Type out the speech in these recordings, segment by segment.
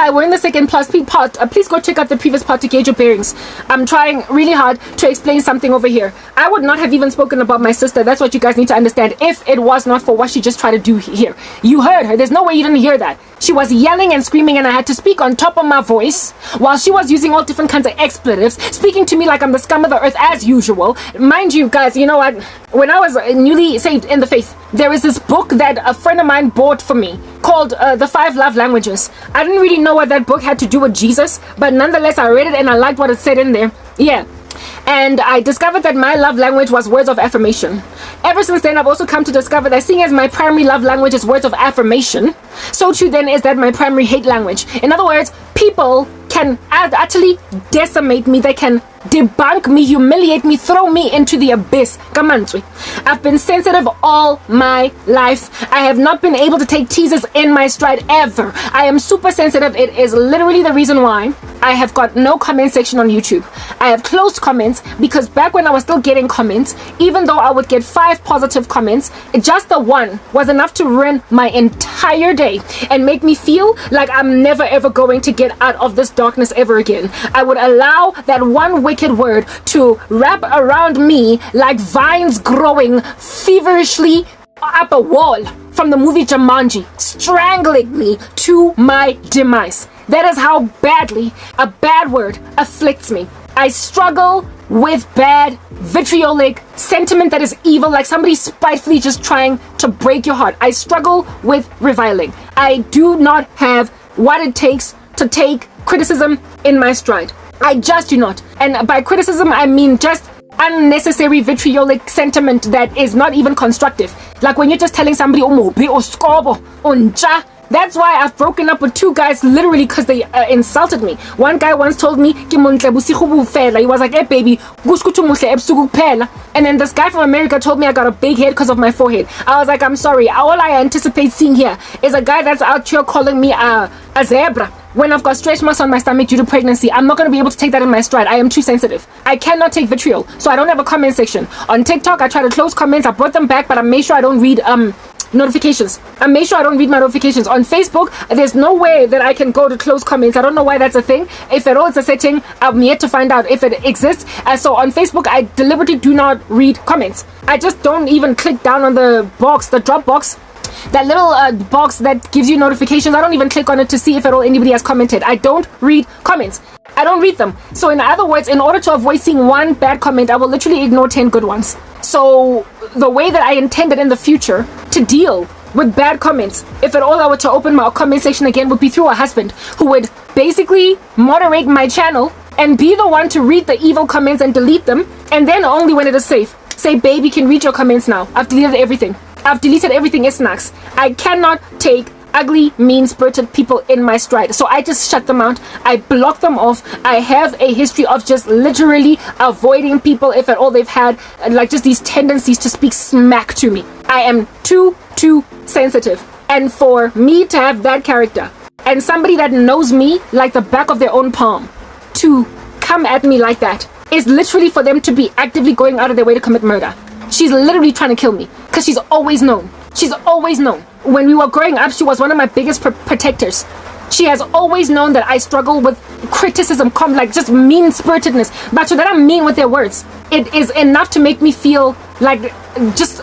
Hi, we're in the second part. Please go check out the previous part to gauge your bearings. I'm trying really hard to explain something over here. I would not have even spoken about my sister. That's what you guys need to understand. If it was not for what she just tried to do here. You heard her. There's no way you didn't hear that. She was yelling and screaming, and I had to speak on top of my voice while she was using all different kinds of expletives, speaking to me like I'm the scum of the earth as usual. Mind you, guys, you know what? When I was newly saved in the faith, there is this book that a friend of mine bought for me called The 5 Love Languages. I didn't really know what that book had to do with Jesus, but nonetheless, I read it and I liked what it said in there. Yeah. And I discovered that my love language was words of affirmation. Ever since then, I've also come to discover that seeing as my primary love language is words of affirmation, so too then is that my primary hate language. In other words, people can utterly decimate me. They can debunk me, humiliate me, throw me into the abyss. I've been sensitive all my life. I have not been able to take teasers in my stride ever. I am super sensitive. It is literally the reason why I have got no comment section on YouTube. I have closed comments because back when I was still getting comments, even though I would get 5 positive comments, just the one was enough to ruin my entire day and make me feel like I'm never ever going to get out of this darkness ever again. I would allow that one wicked word to wrap around me like vines growing feverishly up a wall from the movie Jumanji, strangling me to my demise. That is how badly a bad word afflicts me. I struggle with bad, vitriolic sentiment that is evil, like somebody spitefully just trying to break your heart. I struggle with reviling. I do not have what it takes to take criticism in my stride. I just do not. And by criticism, I mean just unnecessary vitriolic sentiment that is not even constructive. Like when you're just telling somebody, that's why I've broken up with 2 guys literally because they insulted me. One guy once told me, he was like, hey baby, and then this guy from America told me I got a big head because of my forehead. I was like, I'm sorry, all I anticipate seeing here is a guy that's out here calling me a zebra when I've got stretch marks on my stomach due to pregnancy. I'm not going to be able to take that in my stride. I am too sensitive. I cannot take vitriol, so I don't have a comment section. On TikTok, I try to close comments. I brought them back, but I made sure I don't read notifications. I make sure I don't read my notifications. On Facebook, there's no way that I can go to close comments. I don't know why that's a thing. If at all it's a setting, I'm yet to find out if it exists. And so on Facebook, I deliberately do not read comments. I just don't even click down on the box, the drop box, that little box that gives you notifications. I don't even click on it to see if at all anybody has commented. I don't read comments. I don't read them. So in other words, in order to avoid seeing one bad comment, I will literally ignore 10 good ones. So the way that I intended in the future to deal with bad comments, if at all I were to open my comment section again, would be through a husband who would basically moderate my channel and be the one to read the evil comments and delete them, and then only when it is safe say, babe, you can read your comments now. I've deleted everything. It's snacks. I cannot take ugly, mean-spirited people in my stride. So I just shut them out. I block them off. I have a history of just literally avoiding people if at all they've had like just these tendencies to speak smack to me. I am too sensitive. And for me to have that character and somebody that knows me like the back of their own palm to come at me like that is literally for them to be actively going out of their way to commit murder. She's literally trying to kill me because she's always known. She's always known. When we were growing up, she was one of my biggest protectors. She has always known that I struggle with criticism, like just mean-spiritedness. But so that I'm mean with their words, it is enough to make me feel like just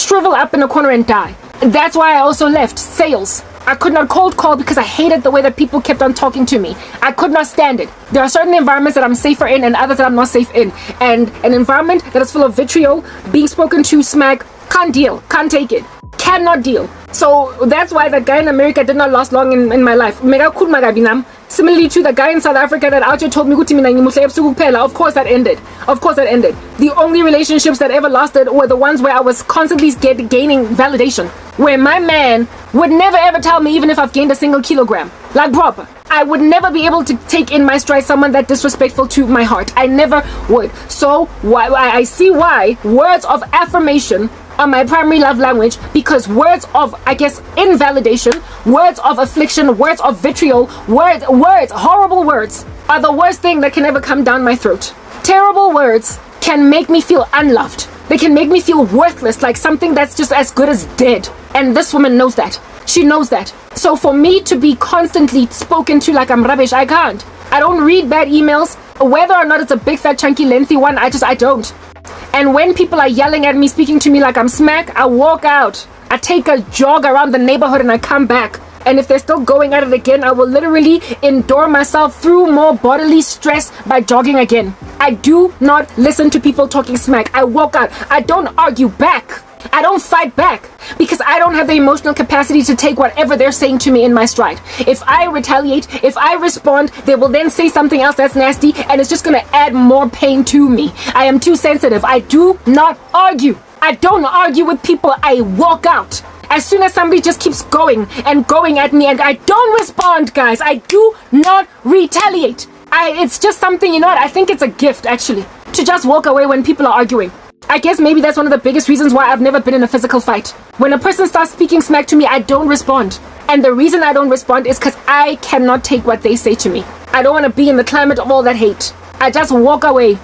shrivel up in a corner and die. That's why I also left sales. I could not cold call because I hated the way that people kept on talking to me. I could not stand it. There are certain environments that I'm safer in and others that I'm not safe in. And an environment that is full of vitriol, being spoken to smack, can't deal, can't take it, cannot deal. So that's why that guy in America did not last long in my life. Similarly to the guy in South Africa that out here told me, of course that ended. The only relationships that ever lasted were the ones where I was constantly gaining validation. Where my man would never ever tell me even if I've gained a single kilogram. Like proper. I would never be able to take in my stride someone that disrespectful to my heart. I never would. So I see why words of affirmation are my primary love language, because words of, I guess, invalidation, words of affliction, words of vitriol, words, horrible words are the worst thing that can ever come down my throat. Terrible words can make me feel unloved. They can make me feel worthless, like something that's just as good as dead. And this woman knows that. She knows that. So for me to be constantly spoken to like I'm rubbish, I can't. I don't read bad emails. Whether or not it's a big, fat, chunky, lengthy one, I don't. And when people are yelling at me, speaking to me like I'm smack, I walk out. I take a jog around the neighborhood and I come back. And if they're still going at it again, I will literally endure myself through more bodily stress by jogging again. I do not listen to people talking smack. I walk out. I don't argue back. I don't fight back because I don't have the emotional capacity to take whatever they're saying to me in my stride. If I retaliate, if I respond, they will then say something else that's nasty and it's just going to add more pain to me. I am too sensitive. I do not argue. I don't argue with people. I walk out. As soon as somebody just keeps going and going at me and I don't respond, guys, I do not retaliate. It's just something, you know what? I think it's a gift actually to just walk away when people are arguing. I guess maybe that's one of the biggest reasons why I've never been in a physical fight. When a person starts speaking smack to me, I don't respond. And the reason I don't respond is because I cannot take what they say to me. I don't want to be in the climate of all that hate. I just walk away.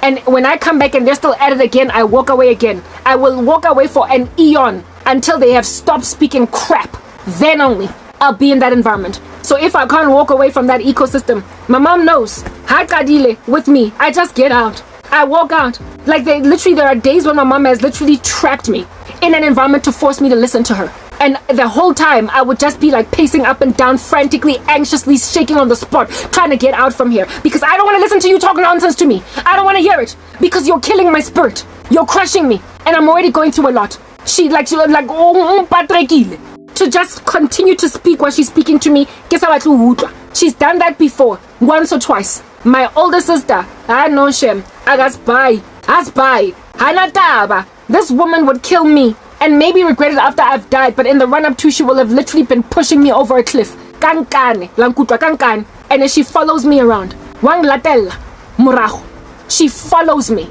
And when I come back and they're still at it again, I walk away again. I will walk away for an eon until they have stopped speaking crap. Then only I'll be in that environment. So if I can't walk away from that ecosystem, my mom knows. Hakadile with me. I just get out. I walk out. Like there are days when my mom has literally trapped me in an environment to force me to listen to her. And the whole time I would just be like pacing up and down, frantically, anxiously shaking on the spot, trying to get out from here. Because I don't want to listen to you talk nonsense to me. I don't want to hear it. Because you're killing my spirit. You're crushing me. And I'm already going through a lot. She like, to just continue to speak while she's speaking to me. She's done that before, once or twice. My older sister, I know shame. I got spy. Hanataba. This woman would kill me and maybe regret it after I've died, but in the run-up to, she will have literally been pushing me over a cliff. Kankane, lankutwa kankan. And then she follows me around. Wang latella, muraho. She follows me.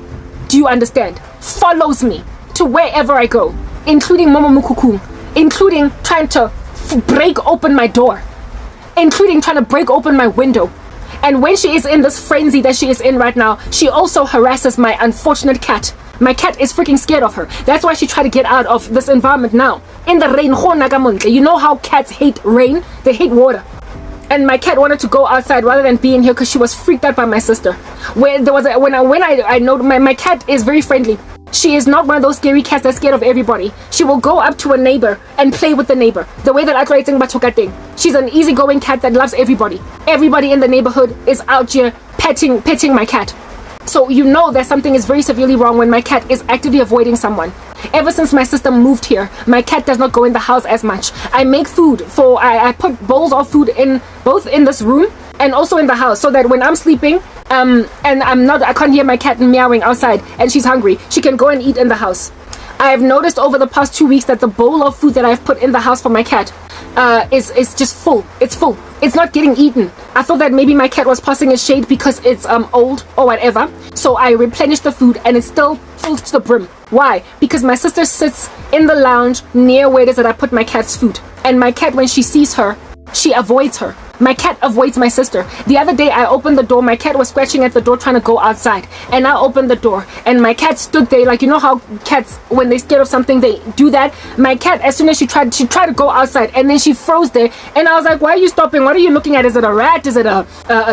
Do you understand? Follows me to wherever I go, including Mama Mukukung, including trying to break open my door, including trying to break open my window. And when she is in this frenzy that she is in right now, she also harasses my unfortunate cat. My cat is freaking scared of her. That's why she tried to get out of this environment now. In the rain, you know how cats hate rain? They hate water. And my cat wanted to go outside rather than be in here because she was freaked out by my sister. When I know my cat is very friendly. She is not one of those scary cats that's scared of everybody. She will go up to a neighbor and play with the neighbor. The way that I try to think. She's an easygoing cat that loves everybody. Everybody in the neighborhood is out here petting my cat. So you know that something is very severely wrong when my cat is actively avoiding someone. Ever since my sister moved here, my cat does not go in the house as much. I make food I put bowls of food in both in this room and also in the house, so that when I'm sleeping and I can't hear my cat meowing outside and she's hungry, she can go and eat in the house. I have noticed over the past 2 weeks that the bowl of food that I've put in the house for my cat is just full. It's full. It's not getting eaten. I thought that maybe my cat was passing a shade because it's old or whatever. So I replenished the food and it's still full to the brim. Why? Because my sister sits in the lounge near where it is that I put my cat's food. And my cat, when she sees her, she avoids her. My cat avoids my sister. The other day I opened the door. My cat was scratching at the door trying to go outside. And I opened the door. And my cat stood there. Like, you know how cats, when they're scared of something, they do that? My cat, as soon as she tried to go outside. And then she froze there. And I was like, why are you stopping? What are you looking at? Is it a rat? Is it a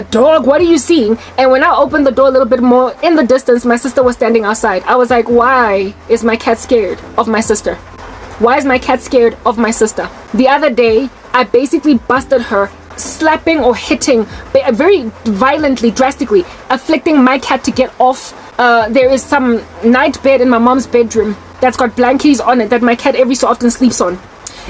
dog? What are you seeing? And when I opened the door a little bit more in the distance, my sister was standing outside. I was like, why is my cat scared of my sister? Why is my cat scared of my sister? The other day, I basically busted her, slapping or hitting very violently, drastically, afflicting my cat to get off. There is some night bed in my mom's bedroom that's got blankets on it that my cat every so often sleeps on.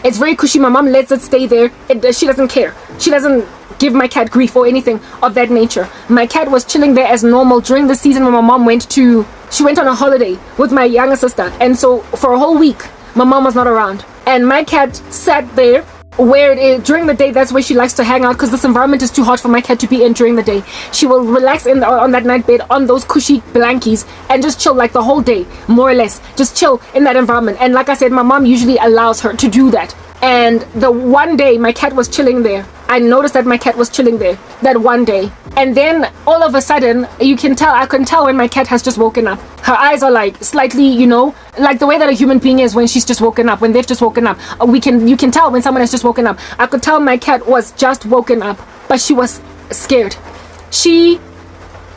It's very cushy. My mom lets it stay there. She doesn't care. She doesn't give my cat grief or anything of that nature. My cat was chilling there as normal during the season when my mom went on a holiday with my younger sister. And so for a whole week, my mom was not around. And my cat sat there where it is during the day. That's where she likes to hang out because this environment is too hot for my cat to be in during the day. She will relax on that night bed on those cushy blankies and just chill like the whole day, more or less. Just chill in that environment. And like I said, my mom usually allows her to do that. And the one day my cat was chilling there, I noticed that my cat was chilling there that one day. And then all of a sudden, I can tell when my cat has just woken up. Her eyes are like slightly, like the way that a human being is when she's just woken up, when they've just woken up. You can tell when someone has just woken up. I could tell my cat was just woken up, but she was scared. She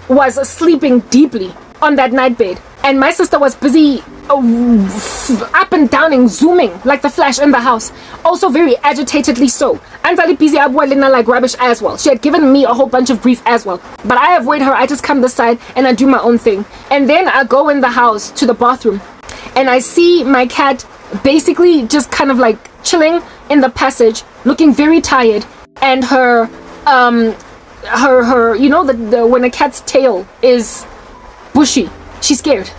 was sleeping deeply on that night bed. And my sister was busy up and down and zooming like the flash in the house. Also very agitatedly so. Anzali busy abuelina like rubbish as well. She had given me a whole bunch of grief as well. But I avoid her. I just come this side and I do my own thing. And then I go in the house to the bathroom. And I see my cat basically just kind of like chilling in the passage, looking very tired. And her when a cat's tail is bushy, she's scared.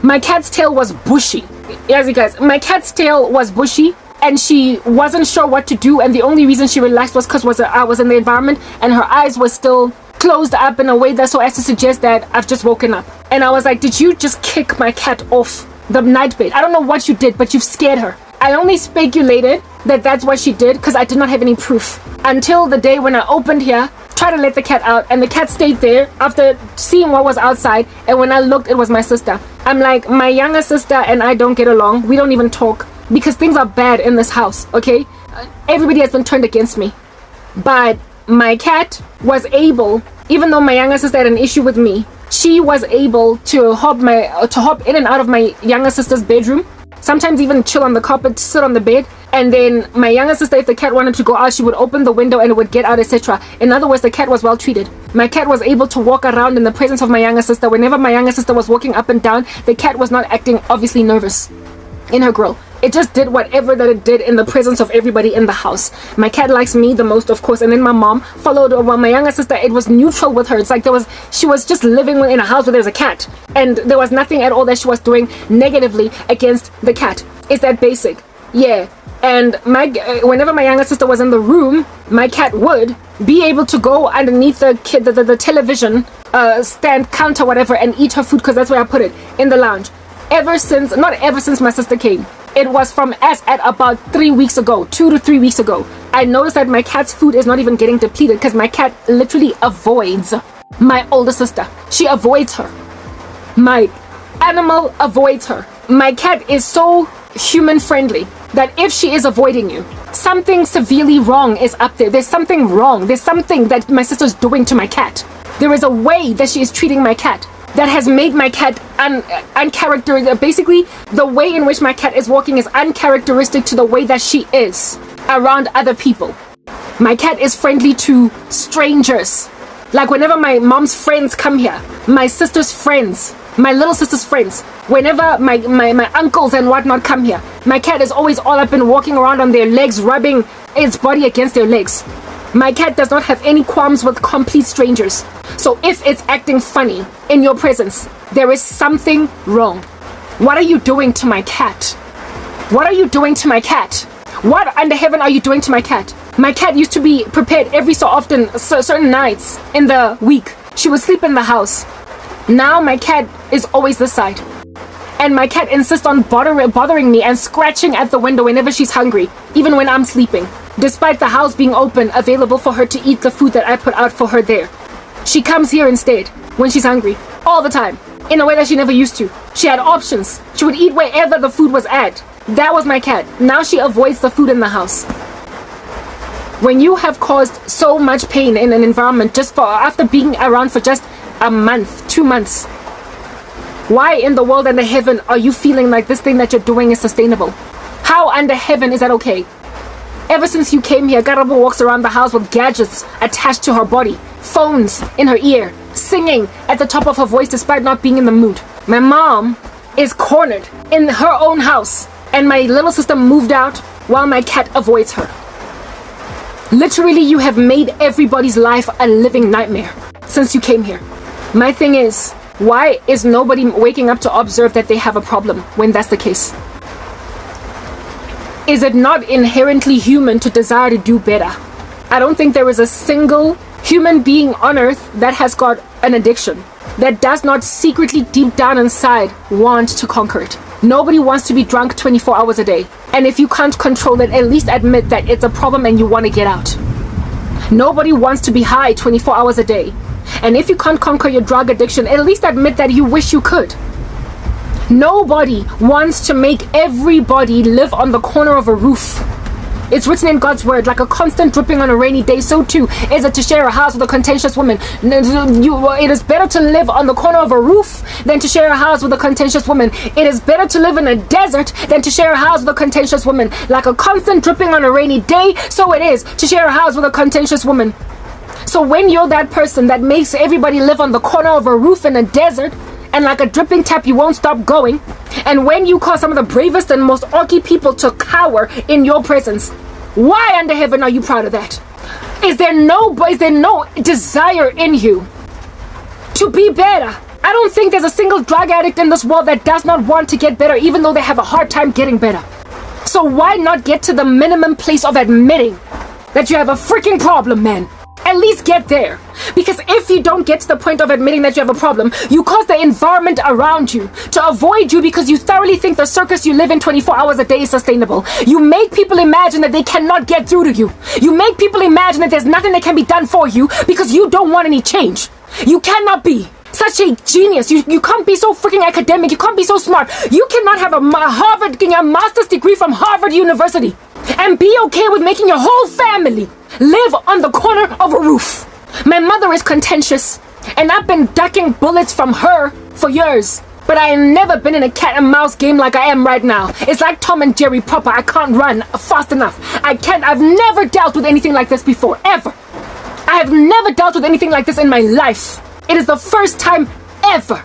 My cat's tail was bushy. Yes, you guys, my cat's tail was bushy and she wasn't sure what to do. And the only reason she relaxed was because I was in the environment and her eyes were still closed up in a way that so as to suggest that I've just woken up. And I was like, did you just kick my cat off the night bed? I don't know what you did, but you've scared her. I only speculated that that's what she did because I did not have any proof until the day when I opened here, tried to let the cat out, and the cat stayed there after seeing what was outside. And when I looked, it was my sister. I'm like, my younger sister and I don't get along. We don't even talk because things are bad in this house, okay? Everybody has been turned against me. But my cat was able, even though my younger sister had an issue with me, she was able to hop in and out of my younger sister's bedroom. Sometimes even chill on the carpet, sit on the bed. And then my younger sister, if the cat wanted to go out, she would open the window and it would get out, etc. In other words, the cat was well treated. My cat was able to walk around in the presence of my younger sister. Whenever my younger sister was walking up and down, the cat was not acting obviously nervous in her grill. It just did whatever that it did in the presence of everybody in the house. My cat likes me the most, of course, and then my mom followed. Well, my younger sister, it was neutral with her. It's like she was just living in a house where there's a cat, and there was nothing at all that she was doing negatively against the cat. It's that basic, yeah. And whenever my younger sister was in the room, my cat would be able to go underneath the television stand, counter, whatever, and eat her food because that's where I put it, in the lounge. Not ever since my sister came. It was from at about 3 weeks ago, 2 to 3 weeks ago. I noticed that my cat's food is not even getting depleted because my cat literally avoids my older sister. She avoids her. My animal avoids her. My cat is so human friendly that if she is avoiding you, something severely wrong is up there. There's something wrong. There's something that my sister's doing to my cat. There is a way that she is treating my cat that has made my cat uncharacteristic. Basically, the way in which my cat is walking is uncharacteristic to the way that she is around other people. My cat is friendly to strangers. Like whenever my mom's friends come here, my sister's friends, my little sister's friends, whenever my uncles and whatnot come here, my cat is always all up and walking around on their legs, rubbing its body against their legs. My cat does not have any qualms with complete strangers. So if it's acting funny in your presence, there is something wrong. What are you doing to my cat? What are you doing to my cat? What under heaven are you doing to my cat? My cat used to be prepared every so often, certain nights in the week. She would sleep in the house. Now my cat is always this side. And my cat insists on bothering me and scratching at the window whenever she's hungry, even when I'm sleeping, despite the house being open, available for her to eat the food that I put out for her there. She comes here instead when she's hungry, all the time, in a way that she never used to. She had options. She would eat wherever the food was at. That was my cat. Now she avoids the food in the house. When you have caused so much pain in an environment after being around for just a month, 2 months, why in the world under heaven are you feeling like this thing that you're doing is sustainable? How under heaven is that okay? Ever since you came here, Karabo walks around the house with gadgets attached to her body, phones in her ear, singing at the top of her voice despite not being in the mood. My mom is cornered in her own house, and my little sister moved out while my cat avoids her. Literally, you have made everybody's life a living nightmare since you came here. My thing is, why is nobody waking up to observe that they have a problem when that's the case? Is it not inherently human to desire to do better? I don't think there is a single human being on earth that has got an addiction that does not secretly deep down inside want to conquer it. Nobody wants to be drunk 24 hours a day. And if you can't control it, at least admit that it's a problem and you want to get out. Nobody wants to be high 24 hours a day. And if you can't conquer your drug addiction, at least admit that you wish you could. Nobody wants to make everybody live on the corner of a roof. It's written in God's word, like a constant dripping on a rainy day, so too is it to share a house with a contentious woman. It is better to live on the corner of a roof than to share a house with a contentious woman. It is better to live in a desert than to share a house with a contentious woman. Like a constant dripping on a rainy day, so it is to share a house with a contentious woman. So when you're that person that makes everybody live on the corner of a roof in a desert, and like a dripping tap you won't stop going, and when you cause some of the bravest and most orky people to cower in your presence, why under heaven are you proud of that? Is there no desire in you to be better? I don't think there's a single drug addict in this world that does not want to get better, even though they have a hard time getting better. So why not get to the minimum place of admitting that you have a freaking problem, man? At least get there. Because if you don't get to the point of admitting that you have a problem, you cause the environment around you to avoid you because you thoroughly think the circus you live in 24 hours a day is sustainable. You make people imagine that they cannot get through to you. You make people imagine that there's nothing that can be done for you because you don't want any change. You cannot be such a genius. You can't be so freaking academic. You can't be so smart. You cannot have a master's degree from Harvard University and be okay with making your whole family live on the corner of a roof. My mother is contentious, and I've been ducking bullets from her for years. But I have never been in a cat and mouse game like I am right now. It's like Tom and Jerry proper. I can't run fast enough. I've never dealt with anything like this before, ever. I have never dealt with anything like this in my life. It is the first time ever.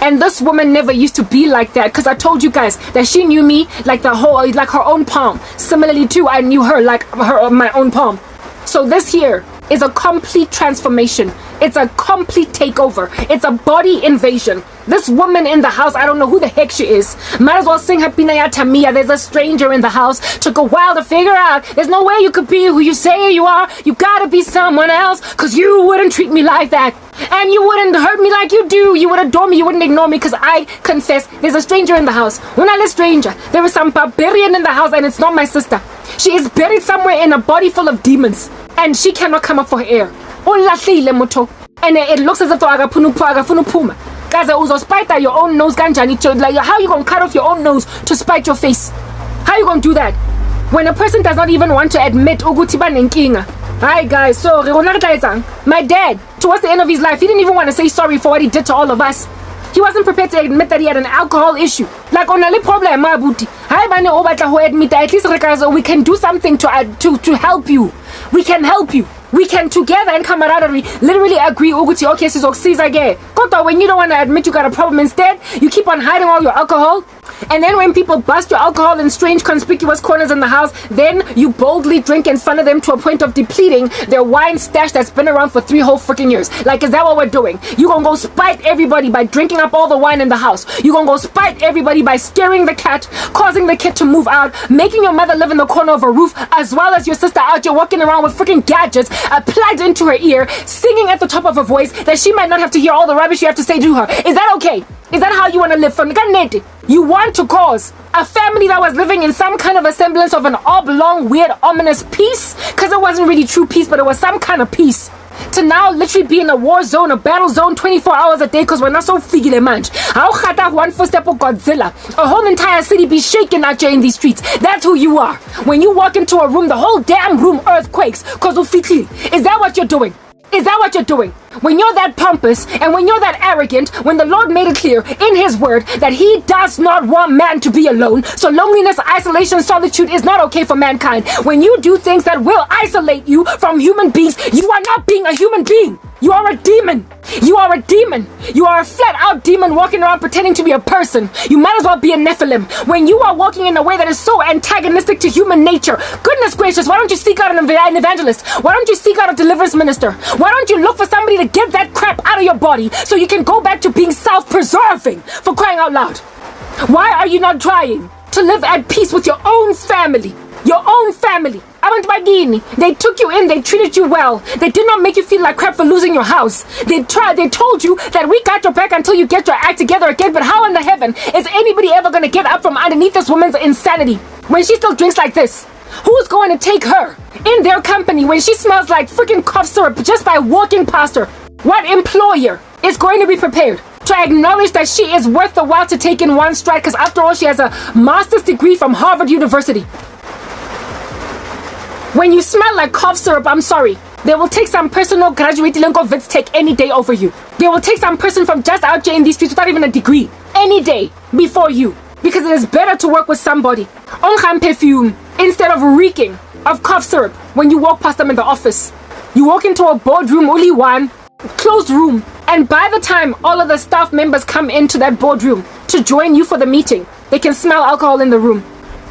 And this woman never used to be like that, because I told you guys that she knew me like her own palm. Similarly too, I knew her like my own palm. So this here is a complete transformation. It's a complete takeover. It's a body invasion. This woman in the house, I don't know who the heck she is. Might as well sing Hapina Ya Tamia. There's a stranger in the house. Took a while to figure out. There's no way you could be who you say you are. You gotta be someone else, because you wouldn't treat me like that. And you wouldn't hurt me like you do. You would adore me. You wouldn't ignore me, because I confess there's a stranger in the house. When I say stranger, there is some barbarian in the house, and it's not my sister. She is buried somewhere in a body full of demons, and she cannot come up for air. And it looks as if puma. Guys, spite your own nose, like how you gonna cut off your own nose to spite your face? How you gonna do that when a person does not even want to admit Ugutiba Nenkinga? Hi guys, so my dad, towards the end of his life, he didn't even want to say sorry for what he did to all of us. He wasn't prepared to admit that he had an alcohol issue. Like on a problem, at least we can do something to help you. We can help you. We can together in camaraderie literally agree okay, so when you don't want to admit you got a problem, instead you keep on hiding all your alcohol. And then when people bust your alcohol in strange conspicuous corners in the house, then you boldly drink in front of them to a point of depleting their wine stash that's been around for 3 whole freaking years. Like, is that what we're doing? You gonna go spite everybody by drinking up all the wine in the house. You gonna go spite everybody by scaring the cat, causing the kid to move out, making your mother live in the corner of a roof, as well as your sister out here walking around with freaking gadgets plugged into her ear, singing at the top of her voice that she might not have to hear all the rubbish you have to say to her. Is that okay? Is that how you want to live? You want to cause a family that was living in some kind of a semblance of an oblong, weird, ominous peace, because it wasn't really true peace, but it was some kind of peace, to now literally be in a war zone, a battle zone 24 hours a day, because we're not so figile manch. How khata one footstep of Godzilla, a whole entire city be shaking out here in these streets. That's who you are. When you walk into a room, the whole damn room earthquakes because of fitli. Is that what you're doing? Is that what you're doing? When you're that pompous and when you're that arrogant, when the Lord made it clear in His word that He does not want man to be alone, so loneliness, isolation, solitude is not okay for mankind. When you do things that will isolate you from human beings, you are not being a human being. You are a demon. You are a demon. You are a flat-out demon walking around pretending to be a person. You might as well be a Nephilim. When you are walking in a way that is so antagonistic to human nature, goodness gracious, why don't you seek out an evangelist? Why don't you seek out a deliverance minister? Why don't you look for somebody to get that crap out of your body so you can go back to being self-preserving, for crying out loud? Why are you not trying to live at peace with your own family? Your own family. Abantu bagini. They took you in, they treated you well. They did not make you feel like crap for losing your house. They told you that we got your back until you get your act together again. But how in the heaven is anybody ever gonna get up from underneath this woman's insanity when she still drinks like this? Who's going to take her in their company when she smells like freaking cough syrup just by walking past her? What employer is going to be prepared to acknowledge that she is worth the while to take in one stride? Because after all, she has a master's degree from Harvard University. When you smell like cough syrup, I'm sorry, they will take some person who graduated Linkovitz Tech any day over you. They will take some person from just out here in these streets without even a degree any day before you. Because it is better to work with somebody on perfume instead of reeking of cough syrup when you walk past them in the office. You walk into a boardroom, only one, closed room, and by the time all of the staff members come into that boardroom to join you for the meeting, they can smell alcohol in the room.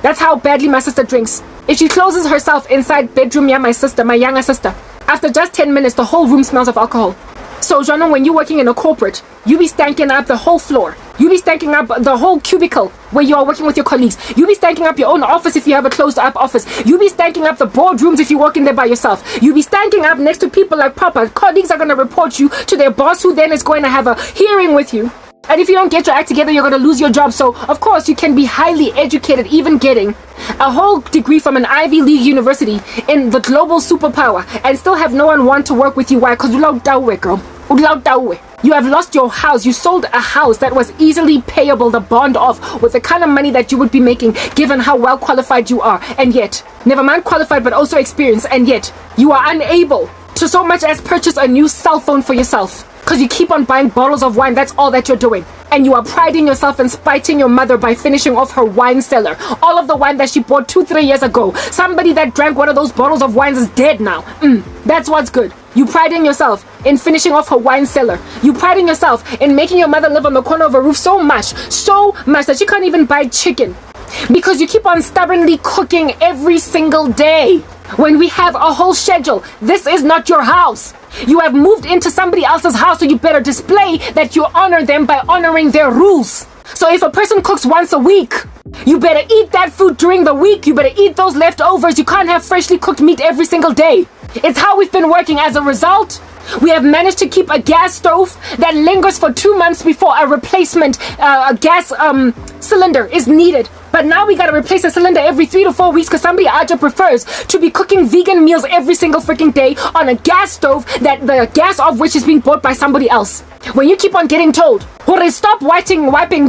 That's how badly my sister drinks. If she closes herself inside bedroom, yeah, my sister, my younger sister, after just 10 minutes, the whole room smells of alcohol. So, Jana, when you're working in a corporate, you be stanking up the whole floor. You be stanking up the whole cubicle where you are working with your colleagues. You be stanking up your own office if you have a closed up office. You be stanking up the boardrooms if you work in there by yourself. You be stanking up next to people like proper. Colleagues are going to report you to their boss, who then is going to have a hearing with you. And if you don't get your act together, you're going to lose your job. So, of course, you can be highly educated, even getting a whole degree from an Ivy League university in the global superpower, and still have no one want to work with you. Why? Because girl. You have lost your house. You sold a house that was easily payable, the bond off, with the kind of money that you would be making given how well qualified you are. And yet, never mind qualified, but also experienced. And yet, you are unable to so much as purchase a new cell phone for yourself. Because you keep on buying bottles of wine. That's all that you're doing. And you are priding yourself and spiting your mother by finishing off her wine cellar. All of the wine that she bought 2-3 years ago. Somebody that drank one of those bottles of wines is dead now. That's what's good. You priding yourself in finishing off her wine cellar. You priding yourself in making your mother live on the corner of a roof so much that she can't even buy chicken. Because you keep on stubbornly cooking every single day. When we have a whole schedule, this is not your house. You have moved into somebody else's house, so you better display that you honor them by honoring their rules. So if a person cooks once a week, you better eat that food during the week. You better eat those leftovers. You can't have freshly cooked meat every single day. It's how we've been working. As a result, we have managed to keep a gas stove that lingers for 2 months before a replacement a gas cylinder is needed. But now we gotta replace a cylinder every 3 to 4 weeks because somebody out there prefers to be cooking vegan meals every single freaking day on a gas stove that the gas of which is being bought by somebody else. When you keep on getting told, stop wiping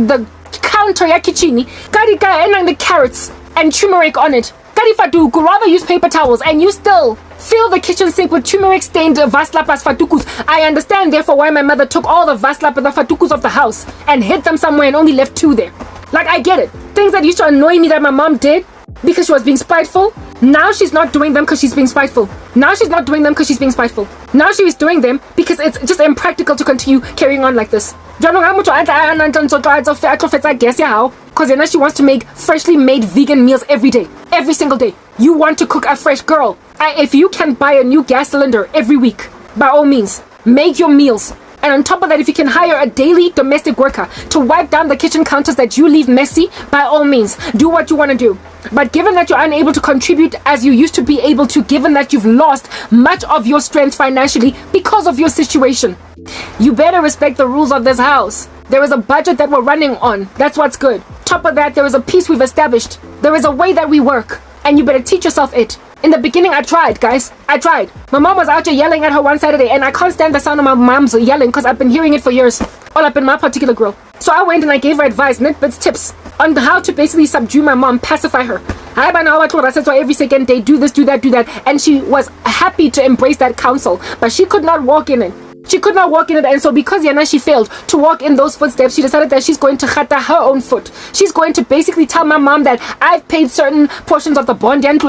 the counter ya kitchen, the carrots and turmeric on it. Fatu could rather use paper towels, and you still fill the kitchen sink with turmeric stained vaslapas fatukus. I understand therefore why my mother took all the vaslapas, the fatukus of the house and hid them somewhere and only left 2 there. Like, I get it. Things that used to annoy me that my mom did because she was being spiteful, now she's not doing them because she's being spiteful. Now she's not doing them because she's being spiteful. Now she is doing them because it's just impractical to continue carrying on like this. Because now she wants to make freshly made vegan meals every day. Every single day. You want to cook a fresh girl. If you can buy a new gas cylinder every week, by all means, make your meals. And on top of that, if you can hire a daily domestic worker to wipe down the kitchen counters that you leave messy, by all means, do what you want to do. But given that you're unable to contribute as you used to be able to, given that you've lost much of your strength financially because of your situation, you better respect the rules of this house. There is a budget that we're running on. That's what's good. Top of that, there is a peace we've established. There is a way that we work. And you better teach yourself it. In the beginning, I tried, guys. I tried. My mom was out there yelling at her one Saturday, and I can't stand the sound of my mom's yelling because I've been hearing it for years. All up in my particular girl. So I went and I gave her advice, nitbits, tips on how to basically subdue my mom, pacify her. I said so every second day, do this, do that, do that. And she was happy to embrace that counsel, but she could not walk in it. She could not walk in it, and so because Yana, she failed to walk in those footsteps, she decided that she's going to khata her own foot. She's going to basically tell my mom that I've paid certain portions of the bond and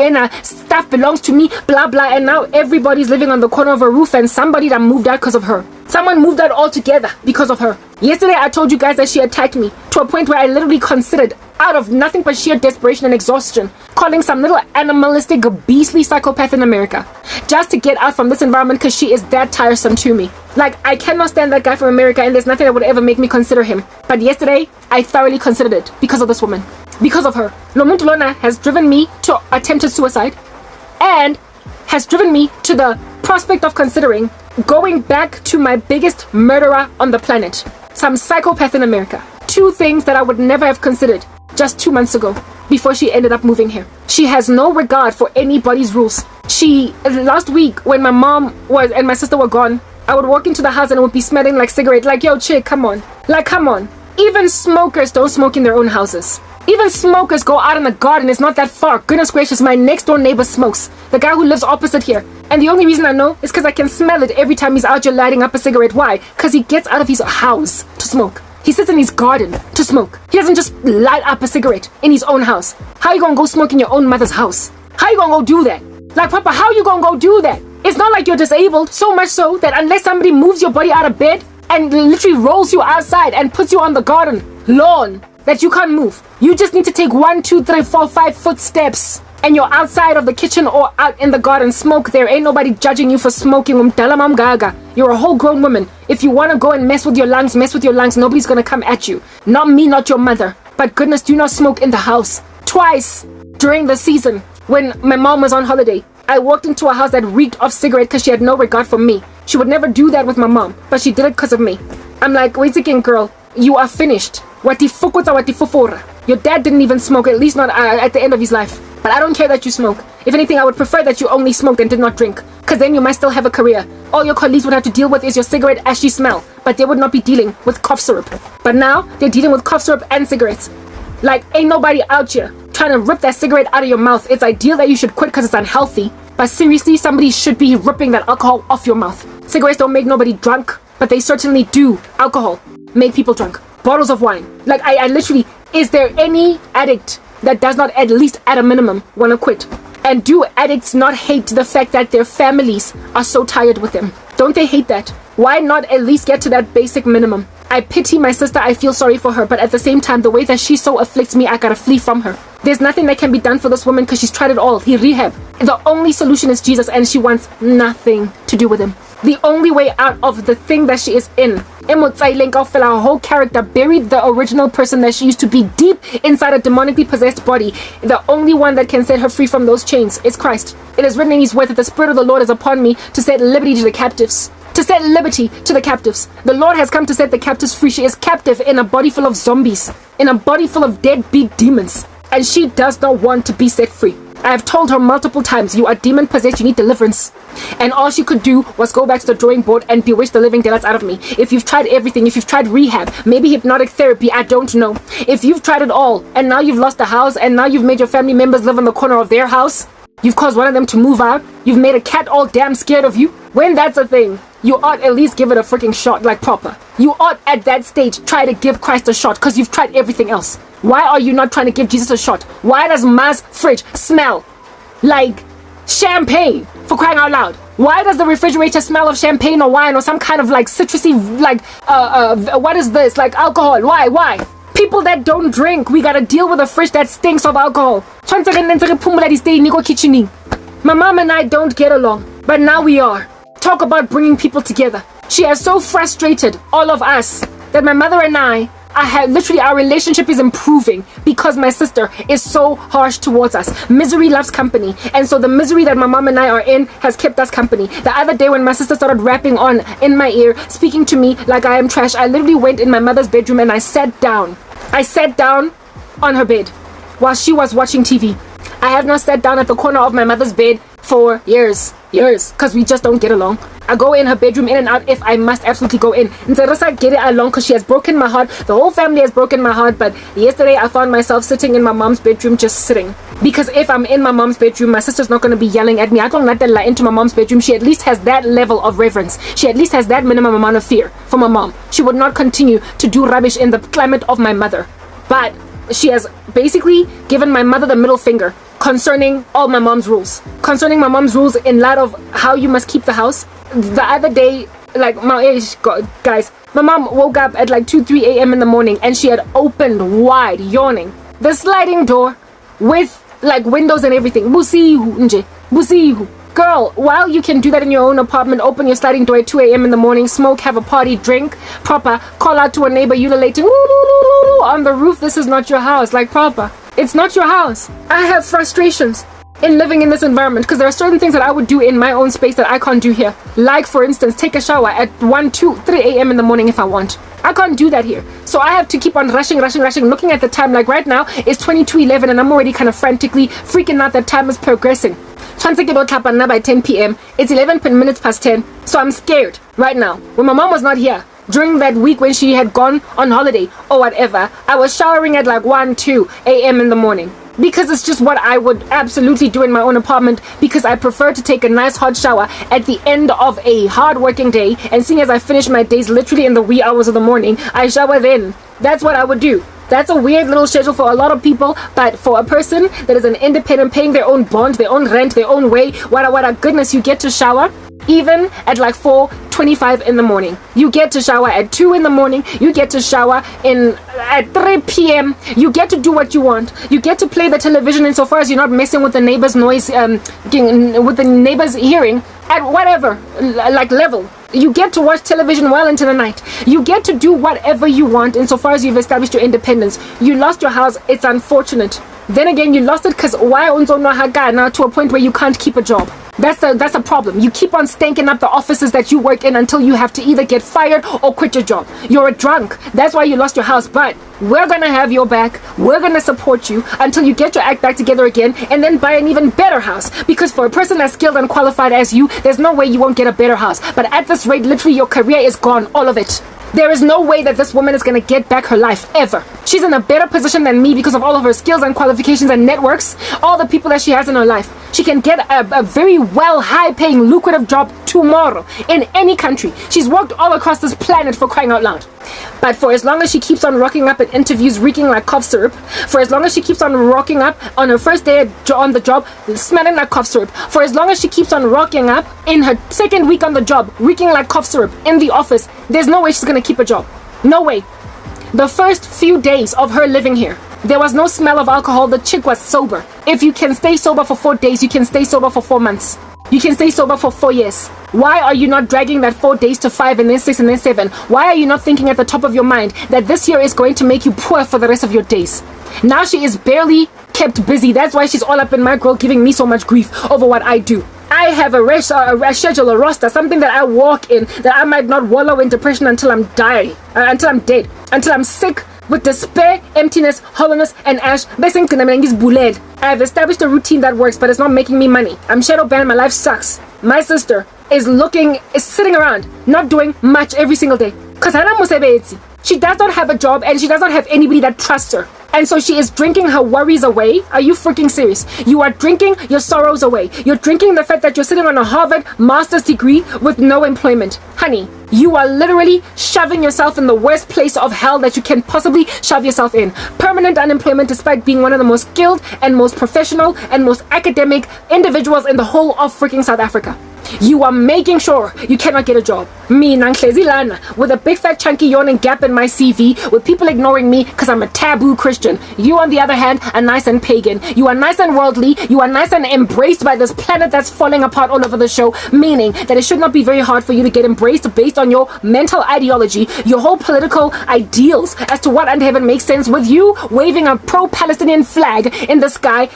stuff belongs to me, blah blah, and now everybody's living on the corner of a roof and somebody that moved out because of her. Someone moved out altogether because of her. Yesterday I told you guys that she attacked me to a point where I literally considered, out of nothing but sheer desperation and exhaustion, calling some little animalistic, beastly psychopath in America just to get out from this environment because she is that tiresome to me. Like, I cannot stand that guy from America, and there's nothing that would ever make me consider him. But yesterday, I thoroughly considered it because of this woman. because of her. Lo muntu lona has driven me to attempted suicide and has driven me to the prospect of considering going back to my biggest murderer on the planet, some psychopath in America. 2 things that I would never have considered just 2 months ago before she ended up moving here. She has no regard for anybody's rules. Last week when my mom and my sister were gone, I would walk into the house and it would be smelling like cigarette. Like, yo, chick, come on. Like, come on. Even smokers don't smoke in their own houses. Even smokers go out in the garden. It's not that far. Goodness gracious, my next door neighbor smokes. The guy who lives opposite here. And the only reason I know is because I can smell it every time he's out here lighting up a cigarette. Why? Because he gets out of his house to smoke. He sits in his garden to smoke. He doesn't just light up a cigarette in his own house. How you gonna go smoke in your own mother's house? How you gonna go do that? Like, Papa, how you gonna go do that? It's not like you're disabled, so much so that unless somebody moves your body out of bed and literally rolls you outside and puts you on the garden lawn, that you can't move. You just need to take 1, 2, 3, 4, 5 footsteps and you're outside of the kitchen or out in the garden. Smoke there. Ain't nobody judging you for smoking. You're a whole grown woman. If you want to go and mess with your lungs, mess with your lungs. Nobody's going to come at you. Not me, not your mother. But goodness, do not smoke in the house. Twice during the season when my mom was on holiday, I walked into a house that reeked of cigarette because she had no regard for me. She would never do that with my mom, but she did it because of me. I'm like, wait again, girl. You are finished. Your dad didn't even smoke, at least not at the end of his life. But I don't care that you smoke. If anything, I would prefer that you only smoked and did not drink, because then you might still have a career. All your colleagues would have to deal with is your cigarette ashy smell, but they would not be dealing with cough syrup. But now, they're dealing with cough syrup and cigarettes. Like, ain't nobody out here trying to rip that cigarette out of your mouth. It's ideal that you should quit because it's unhealthy. But seriously, somebody should be ripping that alcohol off your mouth. Cigarettes don't make nobody drunk, but they certainly do. Alcohol make people drunk. Bottles of wine. Like, I literally, is there any addict that does not at least at a minimum want to quit? And do addicts not hate the fact that their families are so tired with them? Don't they hate that? Why not at least get to that basic minimum? I pity my sister, I feel sorry for her, but at the same time, the way that she so afflicts me, I gotta flee from her. There's nothing that can be done for this woman because she's tried it all. He rehab. The only solution is Jesus, and she wants nothing to do with him. The only way out of the thing that she is in, her whole character buried the original person that she used to be deep inside a demonically possessed body. The only one that can set her free from those chains is Christ. It is written in his word that the Spirit of the Lord is upon me to set liberty to the captives. To set liberty to the captives. The Lord has come to set the captives free. She is captive in a body full of zombies, in a body full of deadbeat demons, and she does not want to be set free. I have told her multiple times, you are demon possessed, you need deliverance. And all she could do was go back to the drawing board and bewitch the living daylights out of me. If you've tried everything, if you've tried rehab, maybe hypnotic therapy, I don't know. If you've tried it all, and now you've lost the house, and now you've made your family members live in the corner of their house, you've caused one of them to move out, you've made a cat all damn scared of you, when that's a thing, you ought at least give it a freaking shot, like proper. You ought at that stage try to give Christ a shot, because you've tried everything else. Why are you not trying to give Jesus a shot? Why does Ma's fridge smell like champagne, for crying out loud? Why does the refrigerator smell of champagne or wine or some kind of like citrusy, like, what is this? Like alcohol. Why? People that don't drink, we gotta deal with a fridge that stinks of alcohol. My mom and I don't get along, but now we are. Talk about bringing people together. She has so frustrated all of us that my mother and I have literally, our relationship is improving because my sister is so harsh towards us. Misery loves company, and so the misery that my mom and I are in has kept us company. The other day when my sister started rapping on in my ear, speaking to me like I am trash, I literally went in my mother's bedroom and I sat down on her bed while she was watching TV. I have not sat down at the corner of my mother's bed for years, because we just don't get along. I go in her bedroom in and out if I must absolutely go in. Nzarasa get it along because she has broken my heart. The whole family has broken my heart, but yesterday I found myself sitting in my mom's bedroom just sitting. Because if I'm in my mom's bedroom, my sister's not going to be yelling at me. I don't let that lie into my mom's bedroom. She at least has that level of reverence. She at least has that minimum amount of fear for my mom. She would not continue to do rubbish in the climate of my mother. But she has basically given my mother the middle finger concerning all my mom's rules. Concerning my mom's rules in light of how you must keep the house. The other day, like, guys, my mom woke up at like 2-3 a.m. in the morning and she had opened wide, yawning, the sliding door with like windows and everything. Busihu, nje. Busihu. Girl, while you can do that in your own apartment, open your sliding door at 2 a.m. in the morning, smoke, have a party, drink, proper, call out to a neighbor ululating on the roof, this is not your house, like proper. It's not your house. I have frustrations in living in this environment because there are certain things that I would do in my own space that I can't do here. Like, for instance, take a shower at 1, 2, 3 a.m. in the morning if I want. I can't do that here. So I have to keep on rushing, looking at the time. Like right now, it's 22:11 and I'm already kind of frantically freaking out that time is progressing. By 10 p.m. It's 11 minutes past 10. So I'm scared right now. When my mom was not here, during that week when she had gone on holiday or whatever, I was showering at like 1, 2 a.m. in the morning. Because it's just what I would absolutely do in my own apartment, because I prefer to take a nice hot shower at the end of a hard working day, and seeing as I finish my days literally in the wee hours of the morning, I shower then. That's what I would do. That's a weird little schedule for a lot of people, but for a person that is an independent, paying their own bond, their own rent, their own way, what a goodness, you get to shower even at like 4:25 in the morning. You get to shower at 2 in the morning. You get to shower at 3 p.m. You get to do what you want. You get to play the television insofar as you're not messing with the neighbor's noise, with the neighbor's hearing at whatever like level. You get to watch television well into the night. You get to do whatever you want insofar as you've established your independence. You lost your house. It's unfortunate. Then again, you lost it because why now to a point where you can't keep a job. That's a problem. You keep on stanking up the offices that you work in until you have to either get fired or quit your job. You're a drunk. That's why you lost your house. But we're gonna have your back. We're gonna support you until you get your act back together again, and then buy an even better house. Because for a person as skilled and qualified as you, there's no way you won't get a better house. But at this rate, literally your career is gone, all of it. There is no way that this woman is going to get back her life, ever. She's in a better position than me because of all of her skills and qualifications and networks, all the people that she has in her life. She can get a very well, high-paying, lucrative job tomorrow in any country. She's worked all across this planet, for crying out loud. But for as long as she keeps on rocking up at interviews reeking like cough syrup, for as long as she keeps on rocking up on her first day on the job smelling like cough syrup, for as long as she keeps on rocking up in her second week on the job reeking like cough syrup in the office, there's no way she's going to keep a job. No way. The first few days of her living here, there was no smell of alcohol. The chick was sober. If you can stay sober for 4 days, you can stay sober for 4 months. You can stay sober for 4 years. Why are you not dragging that 4 days to 5 and then 6 and then 7? Why are you not thinking at the top of your mind that this year is going to make you poor for the rest of your days? Now she is barely kept busy. That's why she's all up in my grill giving me so much grief over what I do. I have a schedule, a roster, something that I walk in, that I might not wallow in depression until I'm dying, until I'm dead, until I'm sick with despair, emptiness, hollowness, and ash. I have established a routine that works, but it's not making me money. I'm shadow banned. My life sucks. My sister is sitting around, not doing much every single day. She does not have a job, and she does not have anybody that trusts her. And so she is drinking her worries away. Are you freaking serious? You are drinking your sorrows away. You're drinking the fact that you're sitting on a Harvard master's degree with no employment. Honey, you are literally shoving yourself in the worst place of hell that you can possibly shove yourself in. Permanent unemployment, despite being one of the most skilled and most professional and most academic individuals in the whole of freaking South Africa. You are making sure you cannot get a job. Me, Nanklezi Lana, with a big fat chunky yawning gap in my CV, with people ignoring me because I'm a taboo Christian. You, on the other hand, are nice and pagan. You are nice and worldly. You are nice and embraced by this planet that's falling apart all over the show, meaning that it should not be very hard for you to get embraced based on your mental ideology, your whole political ideals as to what under heaven makes sense, with you waving a pro-Palestinian flag in the sky.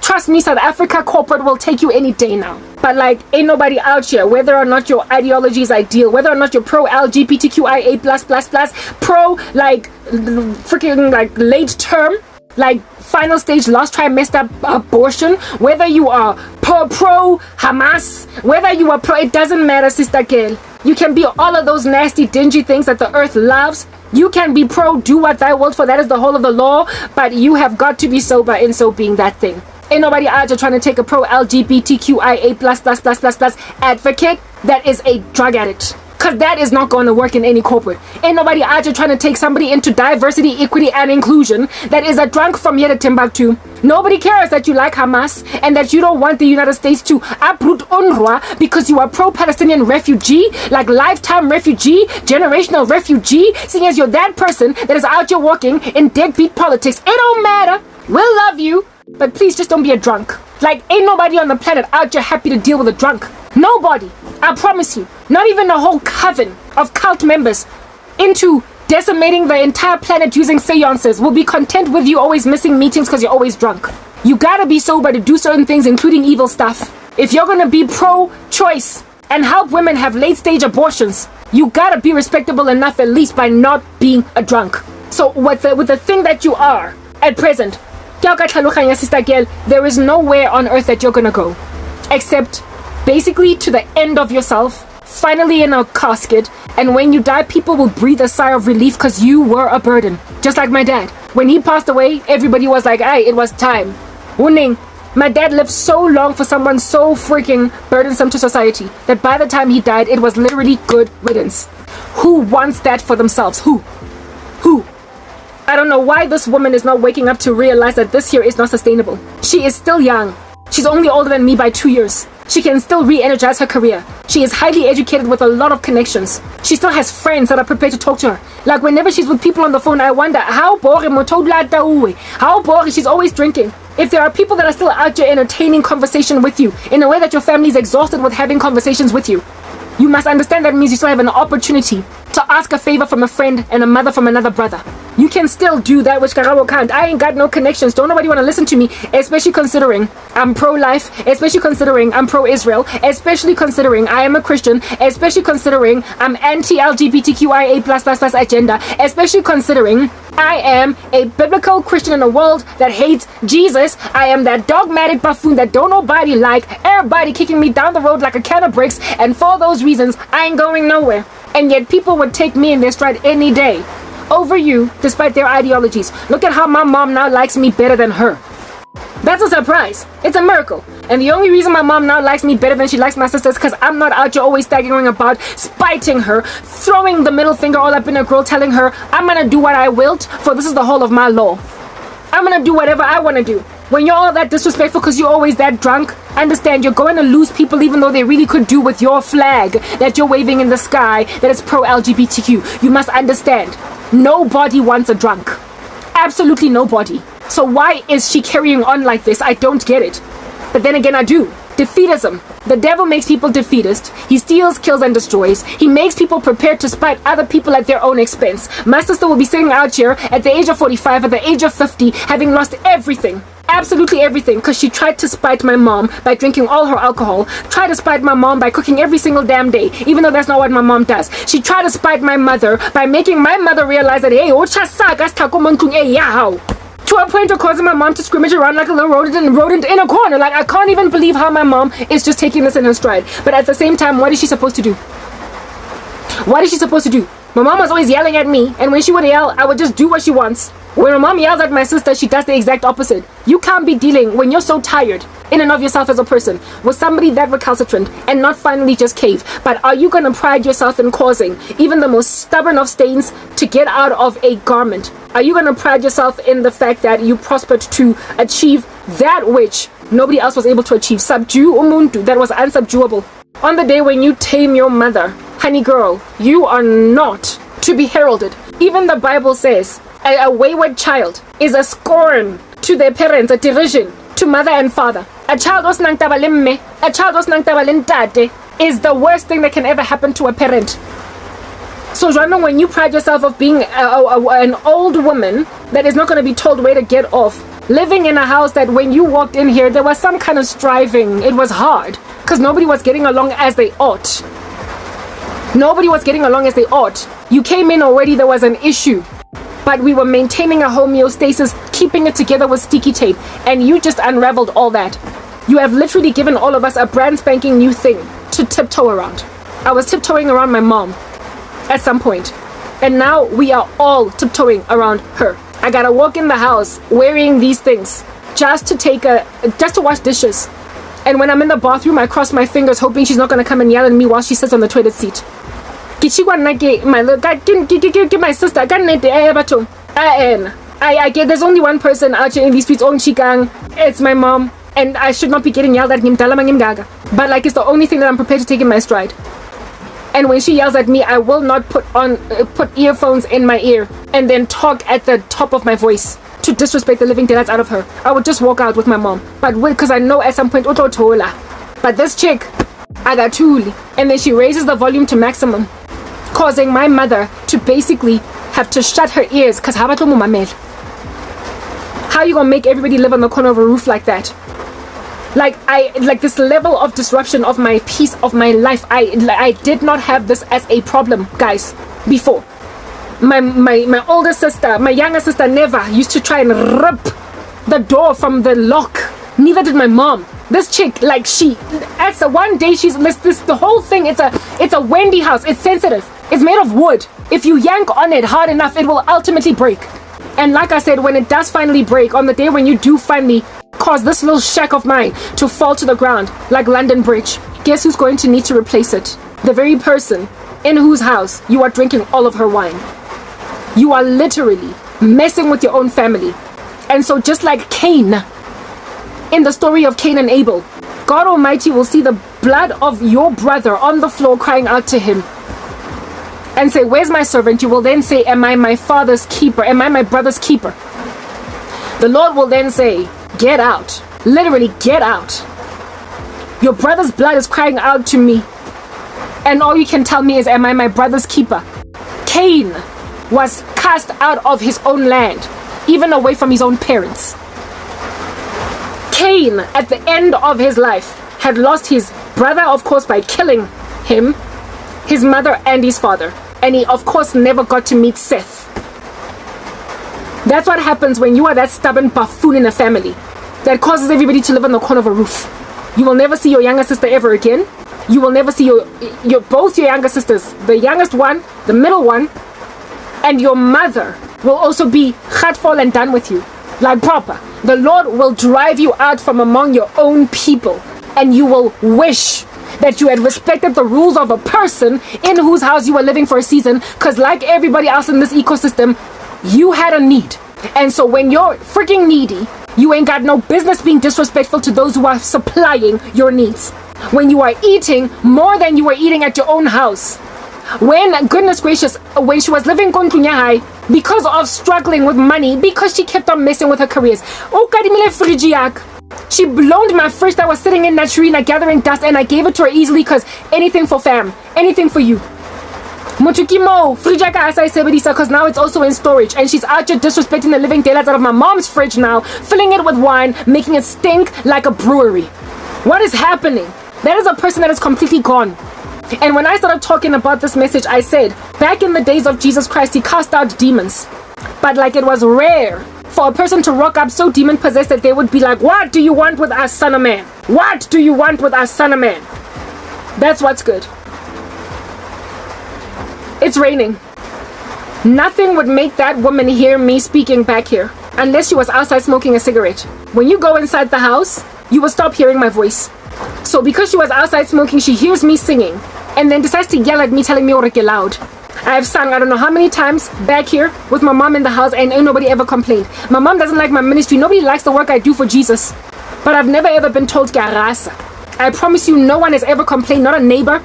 Trust me, South Africa corporate will take you any day now. But like, ain't nobody out here, whether or not your ideology is ideal, whether or not you're pro-LGBTQIA+++, pro like freaking like late term, like final stage last trimester abortion, whether you are pro Hamas, whether you are pro, it doesn't matter, sister girl. You can be all of those nasty dingy things that the earth loves. You can be pro do what thy wilt, for that is the whole of the law, but you have got to be sober in so being that thing. Ain't nobody out there trying to take a pro-LGBTQIA++++ advocate that is a drug addict. Because that is not going to work in any corporate. Ain't nobody out there trying to take somebody into diversity, equity, and inclusion that is a drunk from here to Timbuktu. Nobody cares that you like Hamas and that you don't want the United States to uproot UNRWA because you are pro-Palestinian refugee, like lifetime refugee, generational refugee, seeing as you're that person that is out here walking in deadbeat politics. It don't matter. We'll love you. But please just don't be a drunk. Like, ain't nobody on the planet out there happy to deal with a drunk. Nobody. I promise you. Not even a whole coven of cult members into decimating the entire planet using seances, will be content with you always missing meetings because you're always drunk. You gotta be sober to do certain things, including evil stuff. If you're gonna be pro-choice and help women have late-stage abortions, you gotta be respectable enough at least by not being a drunk. So with the thing that you are at present, there is nowhere on earth that you're gonna go except basically to the end of yourself, finally in a casket, and when you die, people will breathe a sigh of relief because you were a burden. Just like my dad. When he passed away, everybody was like, "Hey, it was time." Wuning. My dad lived so long for someone so freaking burdensome to society that by the time he died, it was literally good riddance. Who wants that for themselves? Who? I don't know why this woman is not waking up to realize that this here is not sustainable. She is still young. She's only older than me by 2 years. She can still re-energize her career. She is highly educated with a lot of connections. She still has friends that are prepared to talk to her. Like whenever she's with people on the phone, I wonder, how boring, how boring, she's always drinking. If there are people that are still out there entertaining conversation with you in a way that your family is exhausted with having conversations with you, you must understand that means you still have an opportunity to ask a favor from a friend and a mother from another brother. You can still do that which Karabo can't. I ain't got no connections. Don't nobody want to listen to me, especially considering I'm pro-life, especially considering I'm pro-Israel, especially considering I am a Christian, especially considering I'm anti-LGBTQIA++ agenda, especially considering I am a biblical Christian in a world that hates Jesus. I am that dogmatic buffoon that don't nobody like, everybody kicking me down the road like a can of bricks, and for those reasons, I ain't going nowhere. And yet people would take me in their stride any day over you, despite their ideologies. Look at how my mom now likes me better than her. That's a surprise. It's a miracle. And the only reason my mom now likes me better than she likes my sisters is because I'm not out here always staggering about, spiting her, throwing the middle finger all up in her grill, telling her I'm gonna do what I wilt, for this is the whole of my law. I'm gonna do whatever I want to do. When you're all that disrespectful because you're always that drunk, understand you're going to lose people even though they really could do with your flag that you're waving in the sky that is pro-LGBTQ. You must understand, nobody wants a drunk. Absolutely nobody. So why is she carrying on like this? I don't get it. But then again, I do. Defeatism. The devil makes people defeatist. He steals, kills, and destroys. He makes people prepared to spite other people at their own expense. My sister will be sitting out here at the age of 45, at the age of 50, having lost everything. Absolutely everything, because she tried to spite my mom by drinking all her alcohol, tried to spite my mom by cooking every single damn day, even though that's not what my mom does. She tried to spite my mother by making my mother realize that, hey, to a point of causing my mom to scrimmage around like a little rodent in a corner. Like, I can't even believe how my mom is just taking this in her stride. But at the same time, what is she supposed to do? What is she supposed to do? My mom was always yelling at me, and when she would yell, I would just do what she wants. When my mom yells at my sister, she does the exact opposite. You can't be dealing, when you're so tired in and of yourself as a person, with somebody that recalcitrant and not finally just cave. But are you going to pride yourself in causing even the most stubborn of stains to get out of a garment? Are you going to pride yourself in the fact that you prospered to achieve that which nobody else was able to achieve? Subdue umuntu that was unsubduable. On the day when you tame your mother, honey girl, you are not to be heralded. Even the Bible says a wayward child is a scorn to their parents, a derision to mother and father. A child was nang tabalemme, a child was nang tabalentate is the worst thing that can ever happen to a parent. So Joanna, when you pride yourself of being an old woman that is not going to be told where to get off, living in a house that when you walked in here, there was some kind of striving. It was hard because nobody was getting along as they ought. Nobody was getting along as they ought. You came in already, there was an issue. But we were maintaining a homeostasis, keeping it together with sticky tape. And you just unraveled all that. You have literally given all of us a brand spanking new thing to tiptoe around. I was tiptoeing around my mom at some point. And now we are all tiptoeing around her. I gotta walk in the house wearing these things just to wash dishes. And when I'm in the bathroom, I cross my fingers hoping she's not gonna come and yell at me while she sits on the toilet seat. My sister, I get there's only one person out here in these streets, it's my mom, and I should not be getting yelled at. But like, it's the only thing that I'm prepared to take in my stride. And when she yells at me, I will not put earphones in my ear and then talk at the top of my voice to disrespect the living daylights out of her. I would just walk out with my mom, but because I know at some point but this chick, Agatuli, and then she raises the volume to maximum, causing my mother to basically have to shut her ears because how are you gonna make everybody live on the corner of a roof like that? Like this level of disruption of my peace of my life. I did not have this as a problem, guys, before. My older sister, my younger sister never used to try and rip the door from the lock. Neither did my mom. This chick, like one day she's the whole thing, it's a Wendy house. It's sensitive. It's made of wood. If you yank on it hard enough, it will ultimately break. And like I said, when it does finally break, on the day when you do finally cause this little shack of mine to fall to the ground like London Bridge, guess who's going to need to replace it? The very person in whose house you are drinking all of her wine. You are literally messing with your own family. And so just like Cain, in the story of Cain and Abel, God Almighty will see the blood of your brother on the floor crying out to him and say, where's my servant? You will then say, am I my father's keeper? Am I my brother's keeper? The Lord will then say, get out. Literally, get out. Your brother's blood is crying out to me. And all you can tell me is, am I my brother's keeper? Cain was cast out of his own land, even away from his own parents. Cain, at the end of his life, had lost his brother, of course, by killing him, his mother, and his father. And he, of course, never got to meet Seth. That's what happens when you are that stubborn buffoon in a family that causes everybody to live on the corner of a roof. You will never see your younger sister ever again. You will never see both your younger sisters, the youngest one, the middle one, and your mother will also be hatful and done with you. Like proper. The Lord will drive you out from among your own people, and you will wish that you had respected the rules of a person in whose house you were living for a season, because like everybody else in this ecosystem, you had a need. And so when you're freaking needy, you ain't got no business being disrespectful to those who are supplying your needs. When you are eating more than you were eating at your own house. When, goodness gracious, when she was living Kontlunya High, because of struggling with money, because she kept on messing with her careers. She blown my fridge that was sitting in Naturina gathering dust, and I gave it to her easily because anything for fam, anything for you. Mutukimo, because now it's also in storage, and she's out here disrespecting the living daylights out of my mom's fridge now, filling it with wine, making it stink like a brewery. What is happening? That is a person that is completely gone. And when I started talking about this message, I said, back in the days of Jesus Christ, he cast out demons. But like it was rare for a person to rock up so demon-possessed that they would be like, what do you want with us, son of man? What do you want with us, son of man? That's what's good. It's raining. Nothing would make that woman hear me speaking back here unless she was outside smoking a cigarette. When you go inside the house, you will stop hearing my voice. So because she was outside smoking, she hears me singing and then decides to yell at me, telling me to get loud. I have sung I don't know how many times back here with my mom in the house, and ain't nobody ever complained. My mom doesn't like my ministry. Nobody likes the work I do for Jesus. But I've never ever been told garasa. I promise you, no one has ever complained. Not a neighbor,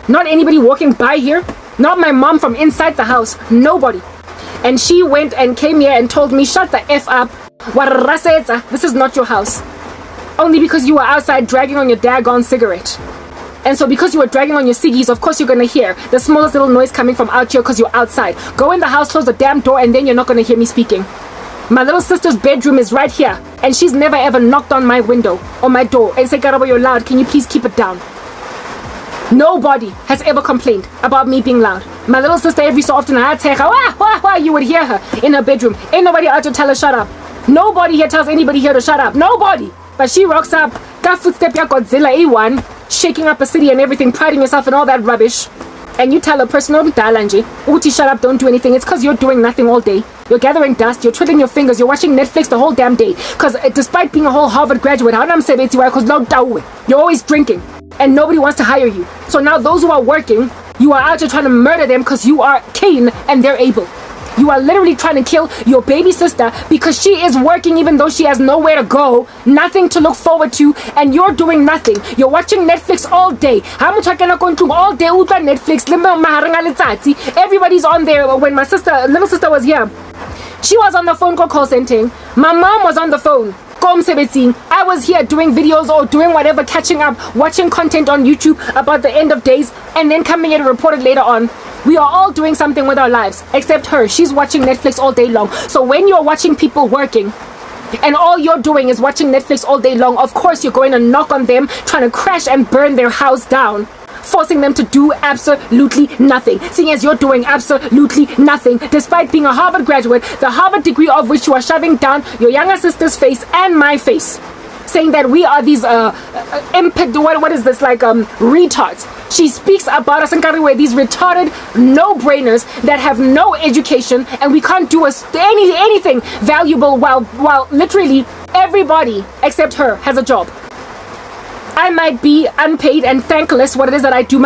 not anybody walking by here, not my mom from inside the house. Nobody. And she went and came here and told me, shut the F up. This is not your house. Only because you were outside dragging on your daggone cigarette. And so because you were dragging on your ciggies, of course you're going to hear the smallest little noise coming from out here because you're outside. Go in the house, close the damn door, and then you're not going to hear me speaking. My little sister's bedroom is right here, and she's never ever knocked on my window or my door and said, Karabo, you're loud. Can you please keep it down? Nobody has ever complained about me being loud. My little sister, every so often, you would hear her in her bedroom. Ain't nobody out to tell her shut up. Nobody here tells anybody here to shut up. Nobody. But she rocks up, got footstep ya Godzilla A1, shaking up a city and everything, priding yourself and all that rubbish. And you tell a person, Uti, shut up, don't do anything. It's because you're doing nothing all day. You're gathering dust, you're twiddling your fingers, you're watching Netflix the whole damn day. Because despite being a whole Harvard graduate, you're always drinking. And nobody wants to hire you. So now those who are working, you are out here trying to murder them because you are Cain and they're Abel. You are literally trying to kill your baby sister because she is working even though she has nowhere to go, nothing to look forward to, and you're doing nothing. You're watching Netflix all day. All day Netflix. Everybody's on there. When my little sister was here, she was on the phone call centering. My mom was on the phone. I was here doing videos or doing whatever, catching up, watching content on YouTube about the end of days, and then coming here to report it later on. We are all doing something with our lives, except her. She's watching Netflix all day long. So when you're watching people working, and all you're doing is watching Netflix all day long, of course you're going to knock on them, trying to crash and burn their house down, forcing them to do absolutely nothing, seeing as you're doing absolutely nothing, despite being a Harvard graduate, the Harvard degree of which you are shoving down your younger sister's face and my face, saying that we are these what is this, like retards. She speaks about us in Karabo, these retarded no-brainers that have no education, and we can't do anything valuable while literally everybody except her has a job. I might be unpaid and thankless what it is that I do,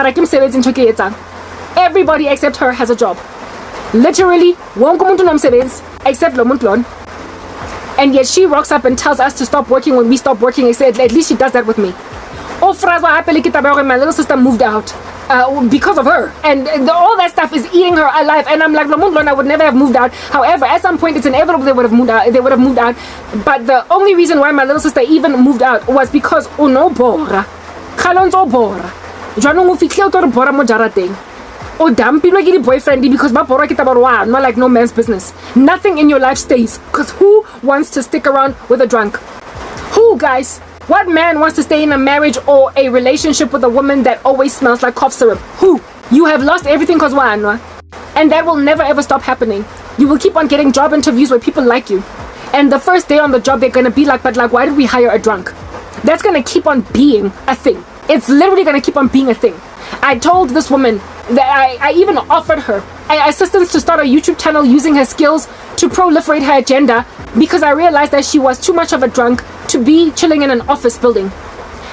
everybody except her has a job. Literally, wonke umuntu nomsebenzi except lo muntu lona. And yet she rocks up and tells us to stop working when we stop working. I said, at least she does that with me. Oh, my little sister moved out because of her. And all that stuff is eating her alive. And I'm like, I would never have moved out. However, at some point, it's inevitable they would have moved out. But the only reason why my little sister even moved out was because bora. Or dampilwe ke boyfriend because ba borwa ke tabarwa, not like no man's business. Nothing in your life stays, because who wants to stick around with a drunk? Who, guys? What man wants to stay in a marriage or a relationship with a woman that always smells like cough syrup? Who? You have lost everything because one, and that will never ever stop happening. You will keep on getting job interviews where people like you, and the first day on the job they're gonna be like, but like, why did we hire a drunk? That's gonna keep on being a thing. It's literally gonna keep on being a thing. I told this woman that I even offered her assistance to start a YouTube channel using her skills to proliferate her agenda, because I realized that she was too much of a drunk to be chilling in an office building.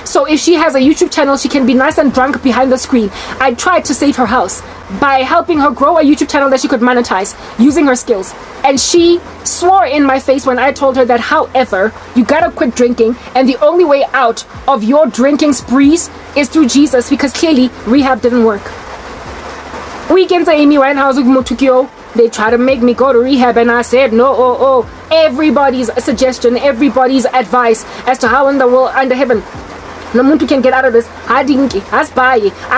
So if she has a YouTube channel, she can be nice and drunk behind the screen. I tried to save her house by helping her grow a YouTube channel that she could monetize using her skills. And she swore in my face when I told her that, however, you gotta quit drinking, and the only way out of your drinking sprees is through Jesus, because clearly rehab didn't work. Weekends at Amy Winehouse with Motukio, they try to make me go to rehab, and I said no. Everybody's suggestion, everybody's advice as to how in the world, under heaven, no muntu can get out of this. I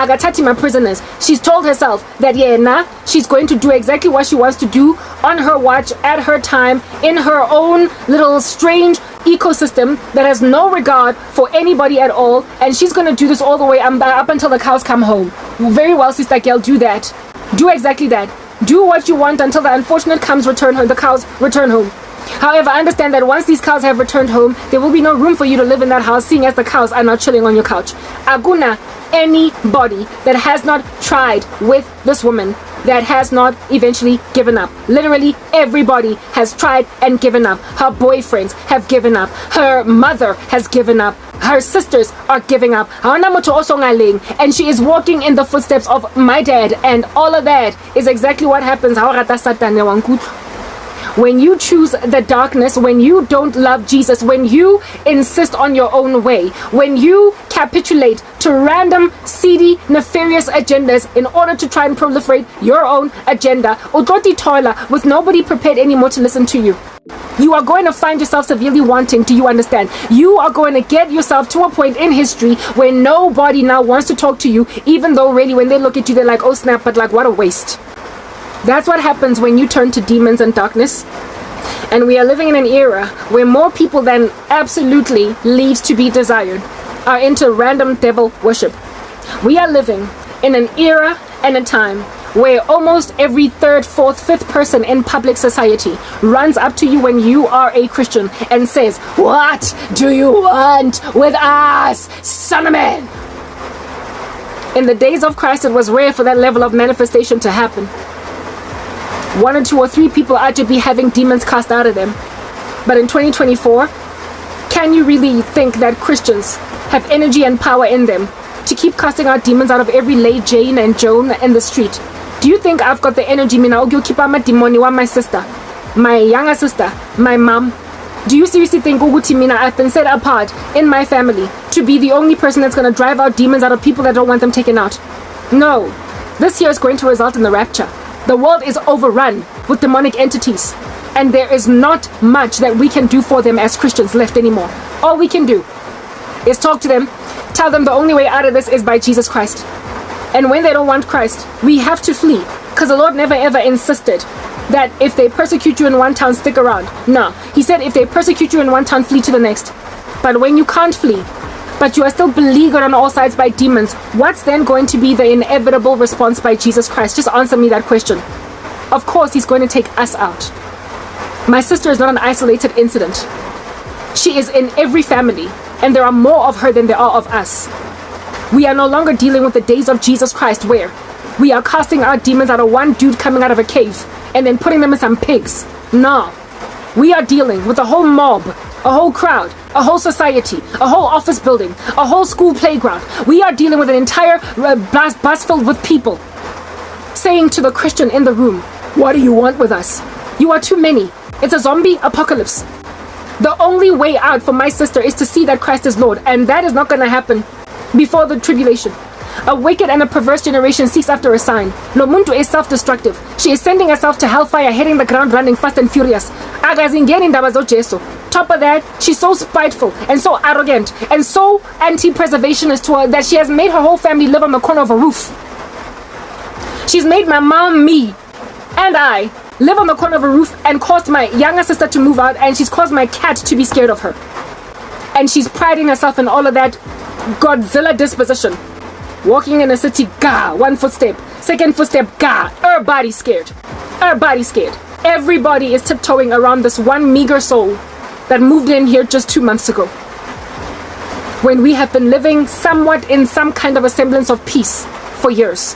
got touching my prisoners. She's told herself that she's going to do exactly what she wants to do on her watch, at her time, in her own little strange ecosystem that has no regard for anybody at all, and she's going to do this all the way up until the cows come home. Very well, sister girl, do that. Do exactly that. Do what you want until the unfortunate cows return home. However, understand that once these cows have returned home, there will be no room for you to live in that house, seeing as the cows are now chilling on your couch. Aguna, anybody that has not tried with this woman, that has not eventually given up. Literally everybody has tried and given up. Her boyfriends have given up. Her mother has given up. Her sisters are giving up. And she is walking in the footsteps of my dad, and all of that is exactly what happens when you choose the darkness, when you don't love Jesus, when you insist on your own way, when you capitulate to random, seedy, nefarious agendas in order to try and proliferate your own agenda, with nobody prepared anymore to listen to you. You are going to find yourself severely wanting. Do you understand? You are going to get yourself to a point in history where nobody now wants to talk to you, even though really when they look at you, they're like, oh snap, but like, what a waste. That's what happens when you turn to demons and darkness. And we are living in an era where more people than absolutely leaves to be desired are into random devil worship. We are living in an era and a time where almost every third, fourth, fifth person in public society runs up to you when you are a Christian and says, "What do you want with us, son of man?" In the days of Christ, it was rare for that level of manifestation to happen. 1 or 2 or 3 people are to be having demons cast out of them. But in 2024, can you really think that Christians have energy and power in them to keep casting out demons out of every Lay, Jane and Joan in the street? Do you think I've got the energy, keep my demoni, my sister, my younger sister, my mom? Do you seriously think I've been set apart in my family to be the only person that's going to drive out demons out of people that don't want them taken out? No. This year is going to result in the rapture. The world is overrun with demonic entities, and there is not much that we can do for them as Christians left anymore. All we can do is talk to them, tell them the only way out of this is by Jesus Christ. And when they don't want Christ, we have to flee. Because the Lord never ever insisted that if they persecute you in one town, stick around. No. He said if they persecute you in one town, flee to the next. But when you can't flee, but you are still beleaguered on all sides by demons, what's then going to be the inevitable response by Jesus Christ? Just answer me that question. Of course, he's going to take us out. My sister is not an isolated incident. She is in every family, and there are more of her than there are of us. We are no longer dealing with the days of Jesus Christ where we are casting out demons out of one dude coming out of a cave and then putting them in some pigs. No. We are dealing with a whole mob, a whole crowd, a whole society, a whole office building, a whole school playground. We are dealing with an entire bus filled with people saying to the Christian in the room, what do you want with us? You are too many. It's a zombie apocalypse. The only way out for my sister is to see that Christ is Lord, and that is not going to happen before the tribulation. A wicked and a perverse generation seeks after a sign. Lo muntu is self-destructive. She is sending herself to hellfire, hitting the ground, running fast and furious. Agazingeni ndaba zojesu. Top of that, she's so spiteful and so arrogant and so anti-preservationist to her that she has made her whole family live on the corner of a roof. She's made my mom, me, and I live on the corner of a roof and caused my younger sister to move out, and she's caused my cat to be scared of her. And she's priding herself in all of that Godzilla disposition. Walking in a city, gah, one footstep, second footstep, gah, everybody scared. Everybody scared. Everybody is tiptoeing around this one meager soul that moved in here just 2 months ago. When we have been living somewhat in some kind of a semblance of peace for years.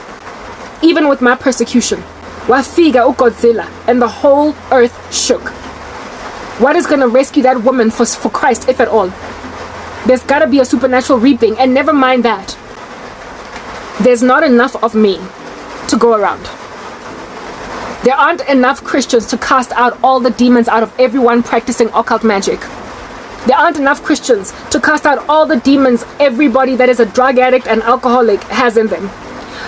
Even with my persecution. Wafiga Godzilla, and the whole earth shook. What is going to rescue that woman for Christ, if at all? There's got to be a supernatural reaping, and never mind that. There's not enough of me to go around. There aren't enough Christians to cast out all the demons out of everyone practicing occult magic. There aren't enough Christians to cast out all the demons everybody that is a drug addict and alcoholic has in them.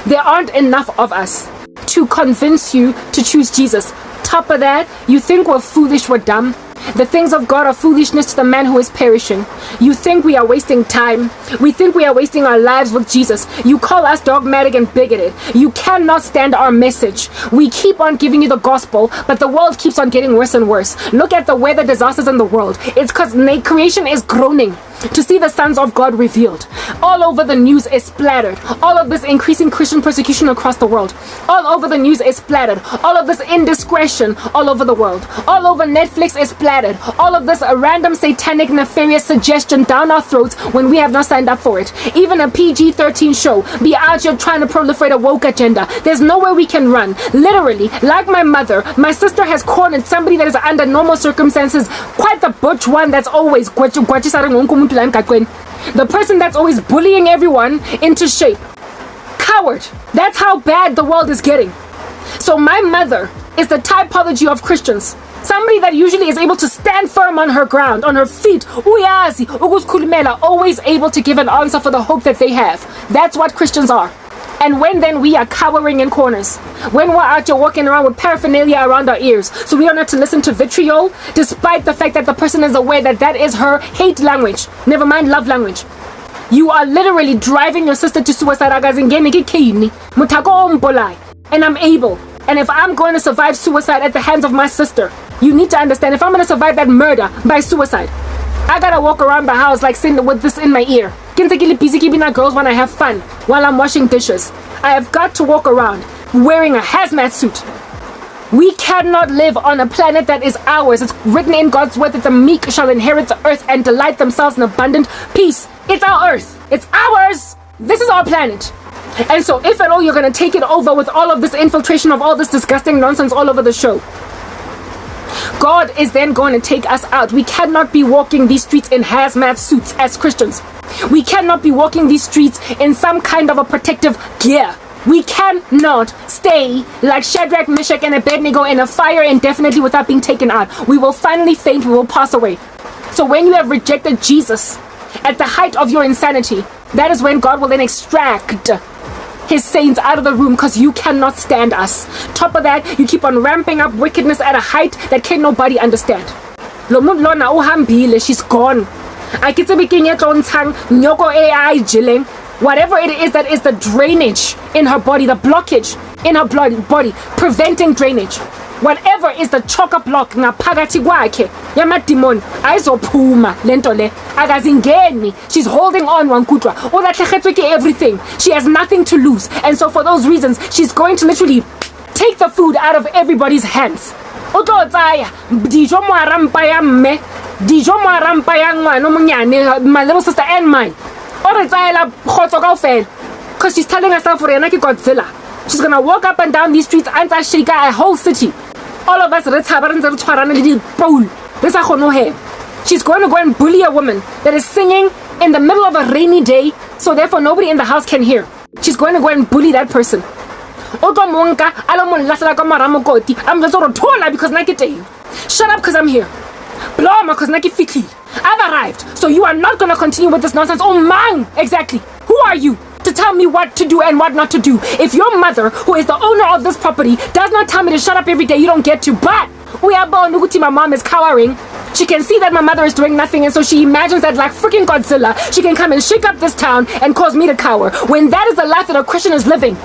There aren't enough of us to convince you to choose Jesus. Top of that, you think we're foolish, we're dumb. The things of God are foolishness to the man who is perishing. You think we are wasting time. We think we are wasting our lives with Jesus. You call us dogmatic and bigoted. You cannot stand our message. We keep on giving you the gospel, but the world keeps on getting worse and worse. Look at the weather disasters in the world. It's because creation is groaning to see the sons of God revealed. All over the news is splattered. All of this increasing Christian persecution across the world. All over the news is splattered. All of this indiscretion all over the world. All over Netflix is splattered. All of this random satanic nefarious suggestion down our throats when we have not signed up for it. Even a PG-13 show be out here trying to proliferate a woke agenda. There's nowhere we can run. Literally, like my mother, my sister has cornered somebody that is under normal circumstances, quite the butch one that's always the person that's always bullying everyone into shape. Coward. That's how bad the world is getting. So my mother is the typology of Christians. Somebody that usually is able to stand firm on her ground, on her feet. Uyazi, ukuzikhulumela, always able to give an answer for the hope that they have. That's what Christians are. And when then we are cowering in corners, when we're out here walking around with paraphernalia around our ears, so we don't have to listen to vitriol, despite the fact that the person is aware that that is her hate language, never mind love language. You are literally driving your sister to suicide. And I'm able. And if I'm going to survive suicide at the hands of my sister, you need to understand, if I'm going to survive that murder by suicide, I gotta walk around the house like sitting with this in my ear. Busy keeping our girls when I have fun while I'm washing dishes. I have got to walk around wearing a hazmat suit. We cannot live on a planet that is ours. It's written in God's word that the meek shall inherit the earth and delight themselves in abundant peace. It's our earth. It's ours. This is our planet. And so if at all you're going to take it over with all of this infiltration of all this disgusting nonsense all over the show, God is then going to take us out. We cannot be walking these streets in hazmat suits as Christians. We cannot be walking these streets in some kind of a protective gear. We cannot stay like Shadrach, Meshach, and Abednego in a fire indefinitely without being taken out. We will finally faint. We will pass away. So when you have rejected Jesus at the height of your insanity, that is when God will then extract his saints out of the room, because you cannot stand us. Top of that, you keep on ramping up wickedness at a height that can nobody understand. She's gone. I get to begin yet on tang nyoko AI jilling. Whatever it is that is the drainage in her body, the blockage in her body, preventing drainage. Whatever is the chock-a-block ngaphakathi kwakhe yamadimoni ayizophuma lento le akazingeni. She's holding on wankutwa ulahleketswe ke everything. She has nothing to lose, and so for those reasons she's going to literally take the food out of everybody's hands. O tlo tsaya dijo mo rampa ya mme, dijo mo rampa ya ngwana monyane, my little sister and mine. O re tsayela khotso kaofela because she's telling herself for yena ke Godzilla. She's gonna walk up and down these streets and shake a whole city. All of us, she's going to go and bully a woman that is singing in the middle of a rainy day, so therefore nobody in the house can hear. She's going to go and bully that person. Shut up because I'm here. I've arrived, so you are not going to continue with this nonsense. Oh man, exactly. Who are you to tell me what to do and what not to do? If your mother, who is the owner of this property, does not tell me to shut up every day, you don't get to. But my mom is cowering. She can see that my mother is doing nothing, and so she imagines that like freaking Godzilla, she can come and shake up this town and cause me to cower, when that is the life that a Christian is living.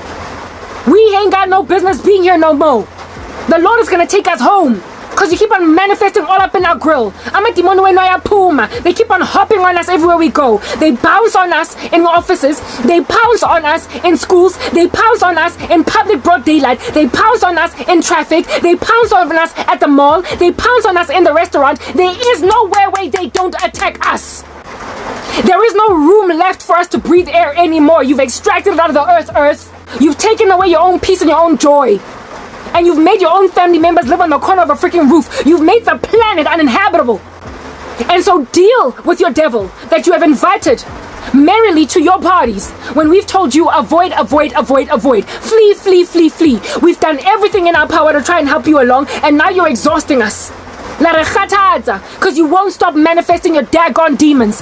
We ain't got no business being here no more. The Lord is going to take us home. Because you keep on manifesting all up in our grill. They keep on hopping on us everywhere we go. They bounce on us in offices. They pounce on us in schools. They pounce on us in public broad daylight. They pounce on us in traffic. They pounce on us at the mall. They pounce on us in the restaurant. There is nowhere where they don't attack us. There is no room left for us to breathe air anymore. You've extracted it out of the earth. You've taken away your own peace and your own joy. And you've made your own family members live on the corner of a freaking roof. You've made the planet uninhabitable. And so deal with your devil that you have invited merrily to your parties when we've told you avoid. Flee. We've done everything in our power to try and help you along, and now you're exhausting us. Because you won't stop manifesting your daggone demons.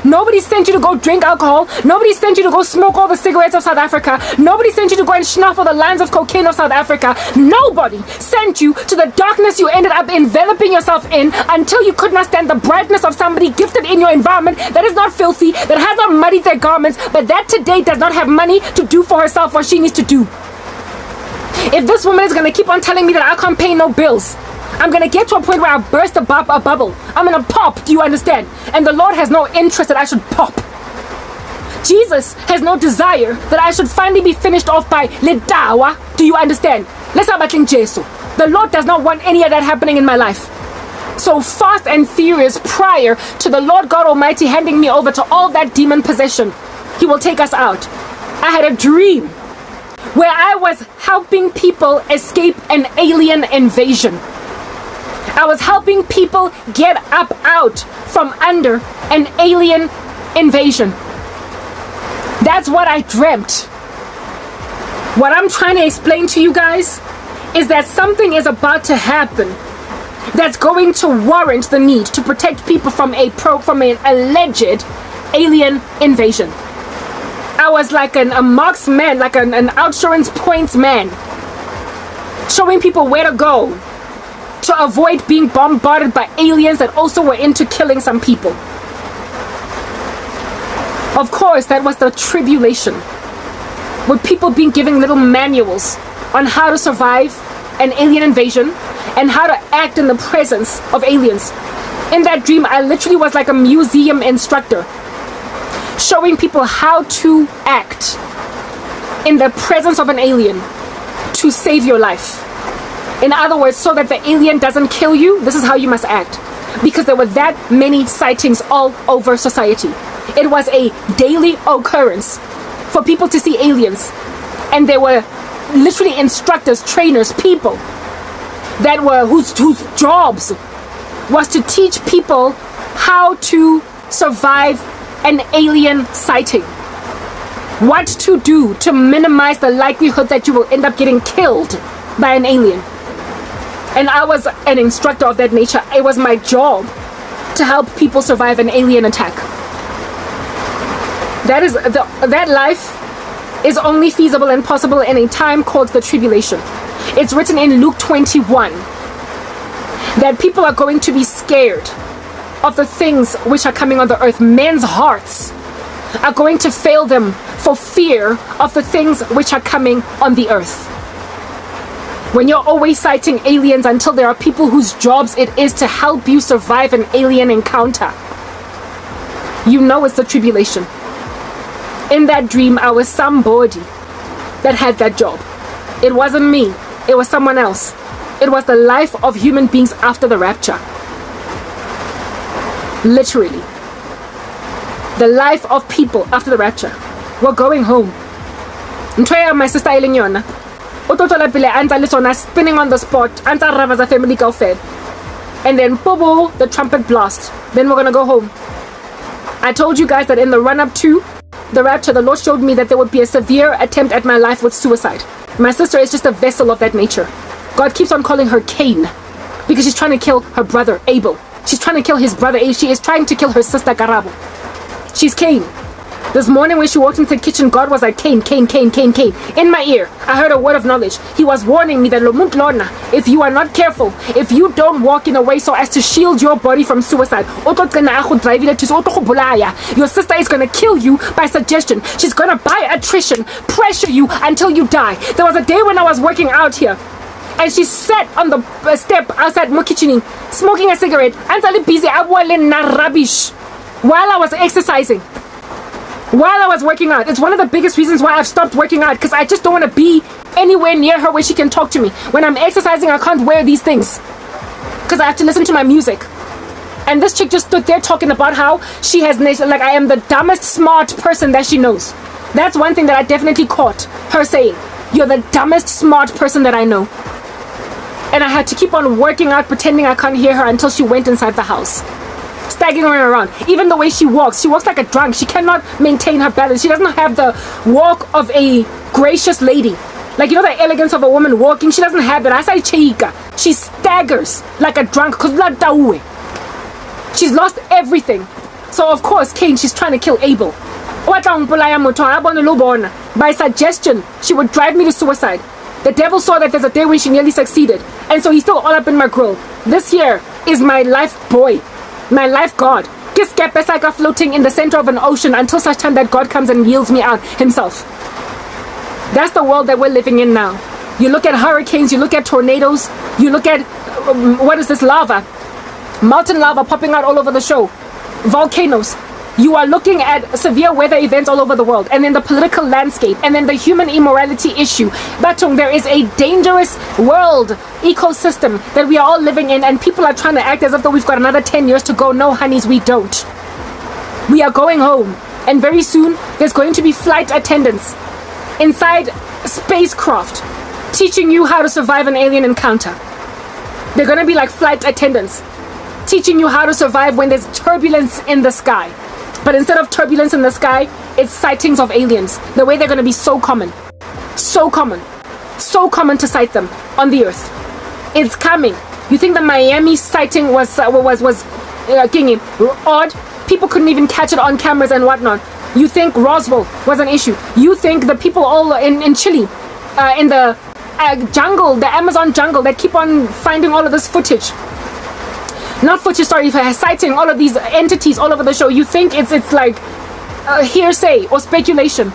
Nobody sent you to go drink alcohol. Nobody sent you to go smoke all the cigarettes of South Africa. Nobody sent you to go and snuff all the lines of cocaine of South Africa. Nobody sent you to the darkness you ended up enveloping yourself in until you could not stand the brightness of somebody gifted in your environment that is not filthy, that has not muddied their garments, but that today does not have money to do for herself what she needs to do. If this woman is going to keep on telling me that I can't pay no bills, I'm going to get to a point where I burst a bubble. I'm going to pop, do you understand? And the Lord has no interest that I should pop. Jesus has no desire that I should finally be finished off by ledawa. Do you understand? The Lord does not want any of that happening in my life. So fast and furious, prior to the Lord God Almighty handing me over to all that demon possession, He will take us out. I had a dream where I was helping people escape an alien invasion. I was helping people get up out from under an alien invasion. That's what I dreamt. What I'm trying to explain to you guys is that something is about to happen that's going to warrant the need to protect people from an alleged alien invasion. I was like a marksman, like an outsurance points man, showing people where to go to avoid being bombarded by aliens that also were into killing some people. Of course, that was the tribulation, with people being given little manuals on how to survive an alien invasion and how to act in the presence of aliens. In that dream, I literally was like a museum instructor, showing people how to act in the presence of an alien to save your life. In other words, so that the alien doesn't kill you, this is how you must act. Because there were that many sightings all over society. It was a daily occurrence for people to see aliens. And there were literally instructors, trainers, people that were whose jobs was to teach people how to survive an alien sighting. What to do to minimize the likelihood that you will end up getting killed by an alien. And I was an instructor of that nature. It was my job to help people survive an alien attack. That life is only feasible and possible in a time called the tribulation. It's written in Luke 21 that people are going to be scared of the things which are coming on the earth. Men's hearts are going to fail them for fear of the things which are coming on the earth. When you're always citing aliens until there are people whose jobs it is to help you survive an alien encounter, you know it's the tribulation. In that dream, I was somebody that had that job. It wasn't me. It was someone else. It was the life of human beings after the rapture. Literally. The life of people after the rapture. We're going home. My sister Elinyona. Spinning on the spot. Family fed. And then bobo, the trumpet blast. Then we're gonna go home. I told you guys that in the run-up to the rapture, the Lord showed me that there would be a severe attempt at my life with suicide. My sister is just a vessel of that nature. God keeps on calling her Cain because she's trying to kill her brother Abel. She's trying to kill his brother Abel. She is trying to kill her sister Karabo. She's Cain. This morning when she walked into the kitchen, God was like, Cain, Cain, Cain, Cain, Cain. In my ear, I heard a word of knowledge. He was warning me that if you are not careful, if you don't walk in a way so as to shield your body from suicide, your sister is going to kill you by suggestion. She's going to by attrition pressure you until you die. There was a day when I was working out here, and she sat on the step outside my kitchen, smoking a cigarette, and busy rubbish while I was exercising. While I was working out. It's one of the biggest reasons why I've stopped working out, because I just don't want to be anywhere near her where she can talk to me. When I'm exercising, I can't wear these things because I have to listen to my music. And this chick just stood there talking about how she has, like, I am the dumbest smart person that she knows. That's one thing that I definitely caught her saying. You're the dumbest smart person that I know. And I had to keep on working out, pretending I can't hear her until she went inside the house. Staggering around. Even the way she walks like a drunk. She cannot maintain her balance. She doesn't have the walk of a gracious lady. Like, you know, the elegance of a woman walking. She doesn't have that. I say cheika. She staggers like a drunk. She's lost everything. So of course, Cain, she's trying to kill Abel. By suggestion, she would drive me to suicide. The devil saw that there's a day when she nearly succeeded, and so he's still all up in my grill. This here is my life boy. My life God. Floating in the center of an ocean until such time that God comes and yields me out himself. That's the world that we're living in now. You look at hurricanes, you look at tornadoes, you look at what is this, lava, molten lava popping out all over the show, volcanoes. You are looking at severe weather events all over the world, and then the political landscape, and then the human immorality issue. Batung, there is a dangerous world ecosystem that we are all living in, and people are trying to act as if though we've got another 10 years to go. No, honeys, we don't. We are going home, and very soon there's going to be flight attendants inside spacecraft teaching you how to survive an alien encounter. They're going to be like flight attendants teaching you how to survive when there's turbulence in the sky. But instead of turbulence in the sky, it's sightings of aliens. The way they're going to be so common. So common. So common to sight them on the earth. It's coming. You think the Miami sighting was odd? People couldn't even catch it on cameras and whatnot. You think Roswell was an issue. You think the people all in Chile, in the jungle, the Amazon jungle, that keep on finding all of this footage. Not footage, sorry, for citing all of these entities all over the show. You think it's like hearsay or speculation.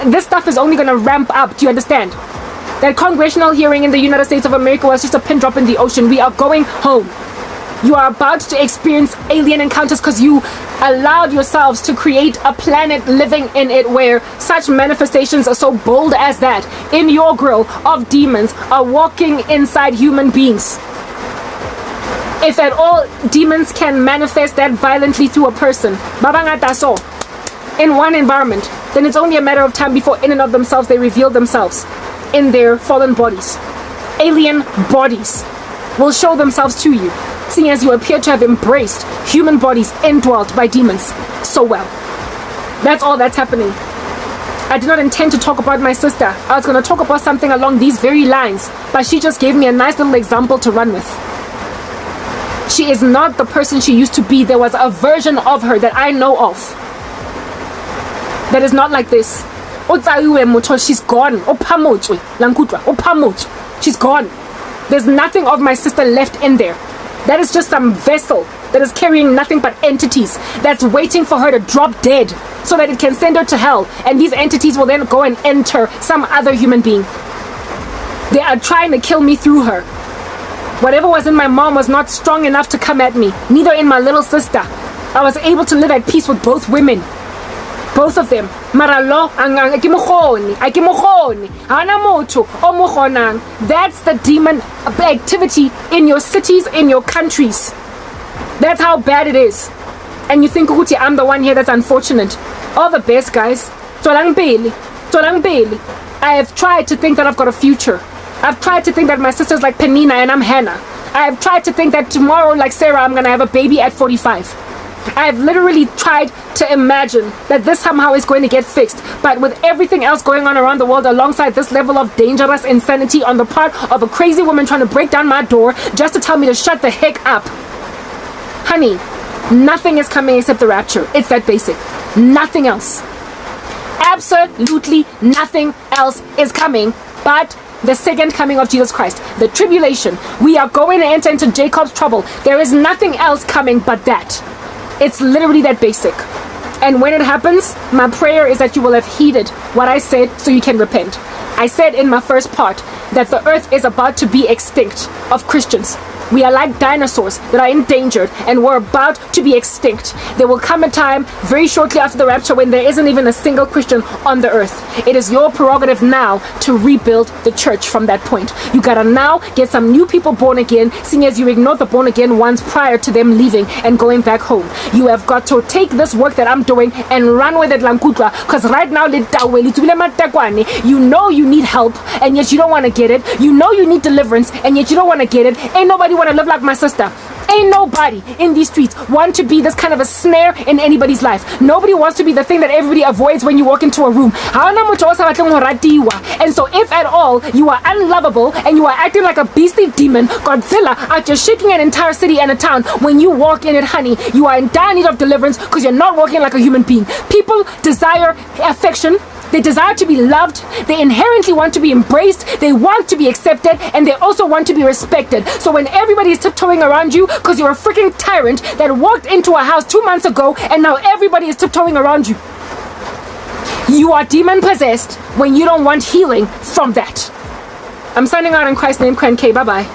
This stuff is only going to ramp up. Do you understand? That congressional hearing in the United States of America was just a pin drop in the ocean. We are going home. You are about to experience alien encounters because you allowed yourselves to create a planet living in it where such manifestations are so bold as that in your grill of demons are walking inside human beings. If at all demons can manifest that violently through a person, in one environment, then it's only a matter of time before in and of themselves they reveal themselves in their fallen bodies. Alien bodies will show themselves to you, seeing as you appear to have embraced human bodies indwelt by demons so well. That's all that's happening. I did not intend to talk about my sister. I was going to talk about something along these very lines, but she just gave me a nice little example to run with. She is not the person she used to be. There was a version of her that I know of that is not like this. She's gone. She's gone. There's nothing of my sister left in there. That is just some vessel that is carrying nothing but entities, that's waiting for her to drop dead so that it can send her to hell, and these entities will then go and enter some other human being. They are trying to kill me through her. Whatever was in my mom was not strong enough to come at me, neither in my little sister. I was able to live at peace with both women. Both of them. That's the demon activity in your cities, in your countries. That's how bad it is. And you think, Uti, I'm the one here that's unfortunate. All the best, guys. I have tried to think that I've got a future. I've tried to think that my sister's like Penina and I'm Hannah. I have tried to think that tomorrow, like Sarah, I'm gonna have a baby at 45. I have literally tried to imagine that this somehow is going to get fixed. But with everything else going on around the world alongside this level of dangerous insanity on the part of a crazy woman trying to break down my door just to tell me to shut the heck up. Honey, nothing is coming except the rapture. It's that basic. Nothing else. Absolutely nothing else is coming but the second coming of Jesus Christ. The tribulation. We are going to enter into Jacob's trouble. There is nothing else coming but that. It's literally that basic. And when it happens, my prayer is that you will have heeded what I said so you can repent. I said in my first part that the earth is about to be extinct of Christians. We are like dinosaurs that are endangered and we're about to be extinct. There will come a time very shortly after the rapture when there isn't even a single Christian on the earth. It is your prerogative now to rebuild the church from that point. You gotta now get some new people born again, seeing as you ignored the born again ones prior to them leaving and going back home. You have got to take this work that I'm doing and run with it, Lankutla, because right now, you know you need help and yet you don't want to get it. You know you need deliverance and yet you don't want to get it. Ain't nobody want to live like my sister. Ain't nobody in these streets want to be this kind of a snare in anybody's life. Nobody wants to be the thing that everybody avoids when you walk into a room. And so if at all you are unlovable and you are acting like a beastly demon, Godzilla, out just shaking an entire city and a town, when you walk in it, honey, you are in dire need of deliverance because you're not walking like a human being. People desire affection. They desire to be loved. They inherently want to be embraced. They want to be accepted. And they also want to be respected. So when everybody is tiptoeing around you because you're a freaking tyrant that walked into a house 2 months ago and now everybody is tiptoeing around you, you are demon possessed when you don't want healing from that. I'm signing out in Christ's name, Kren K. Bye-bye.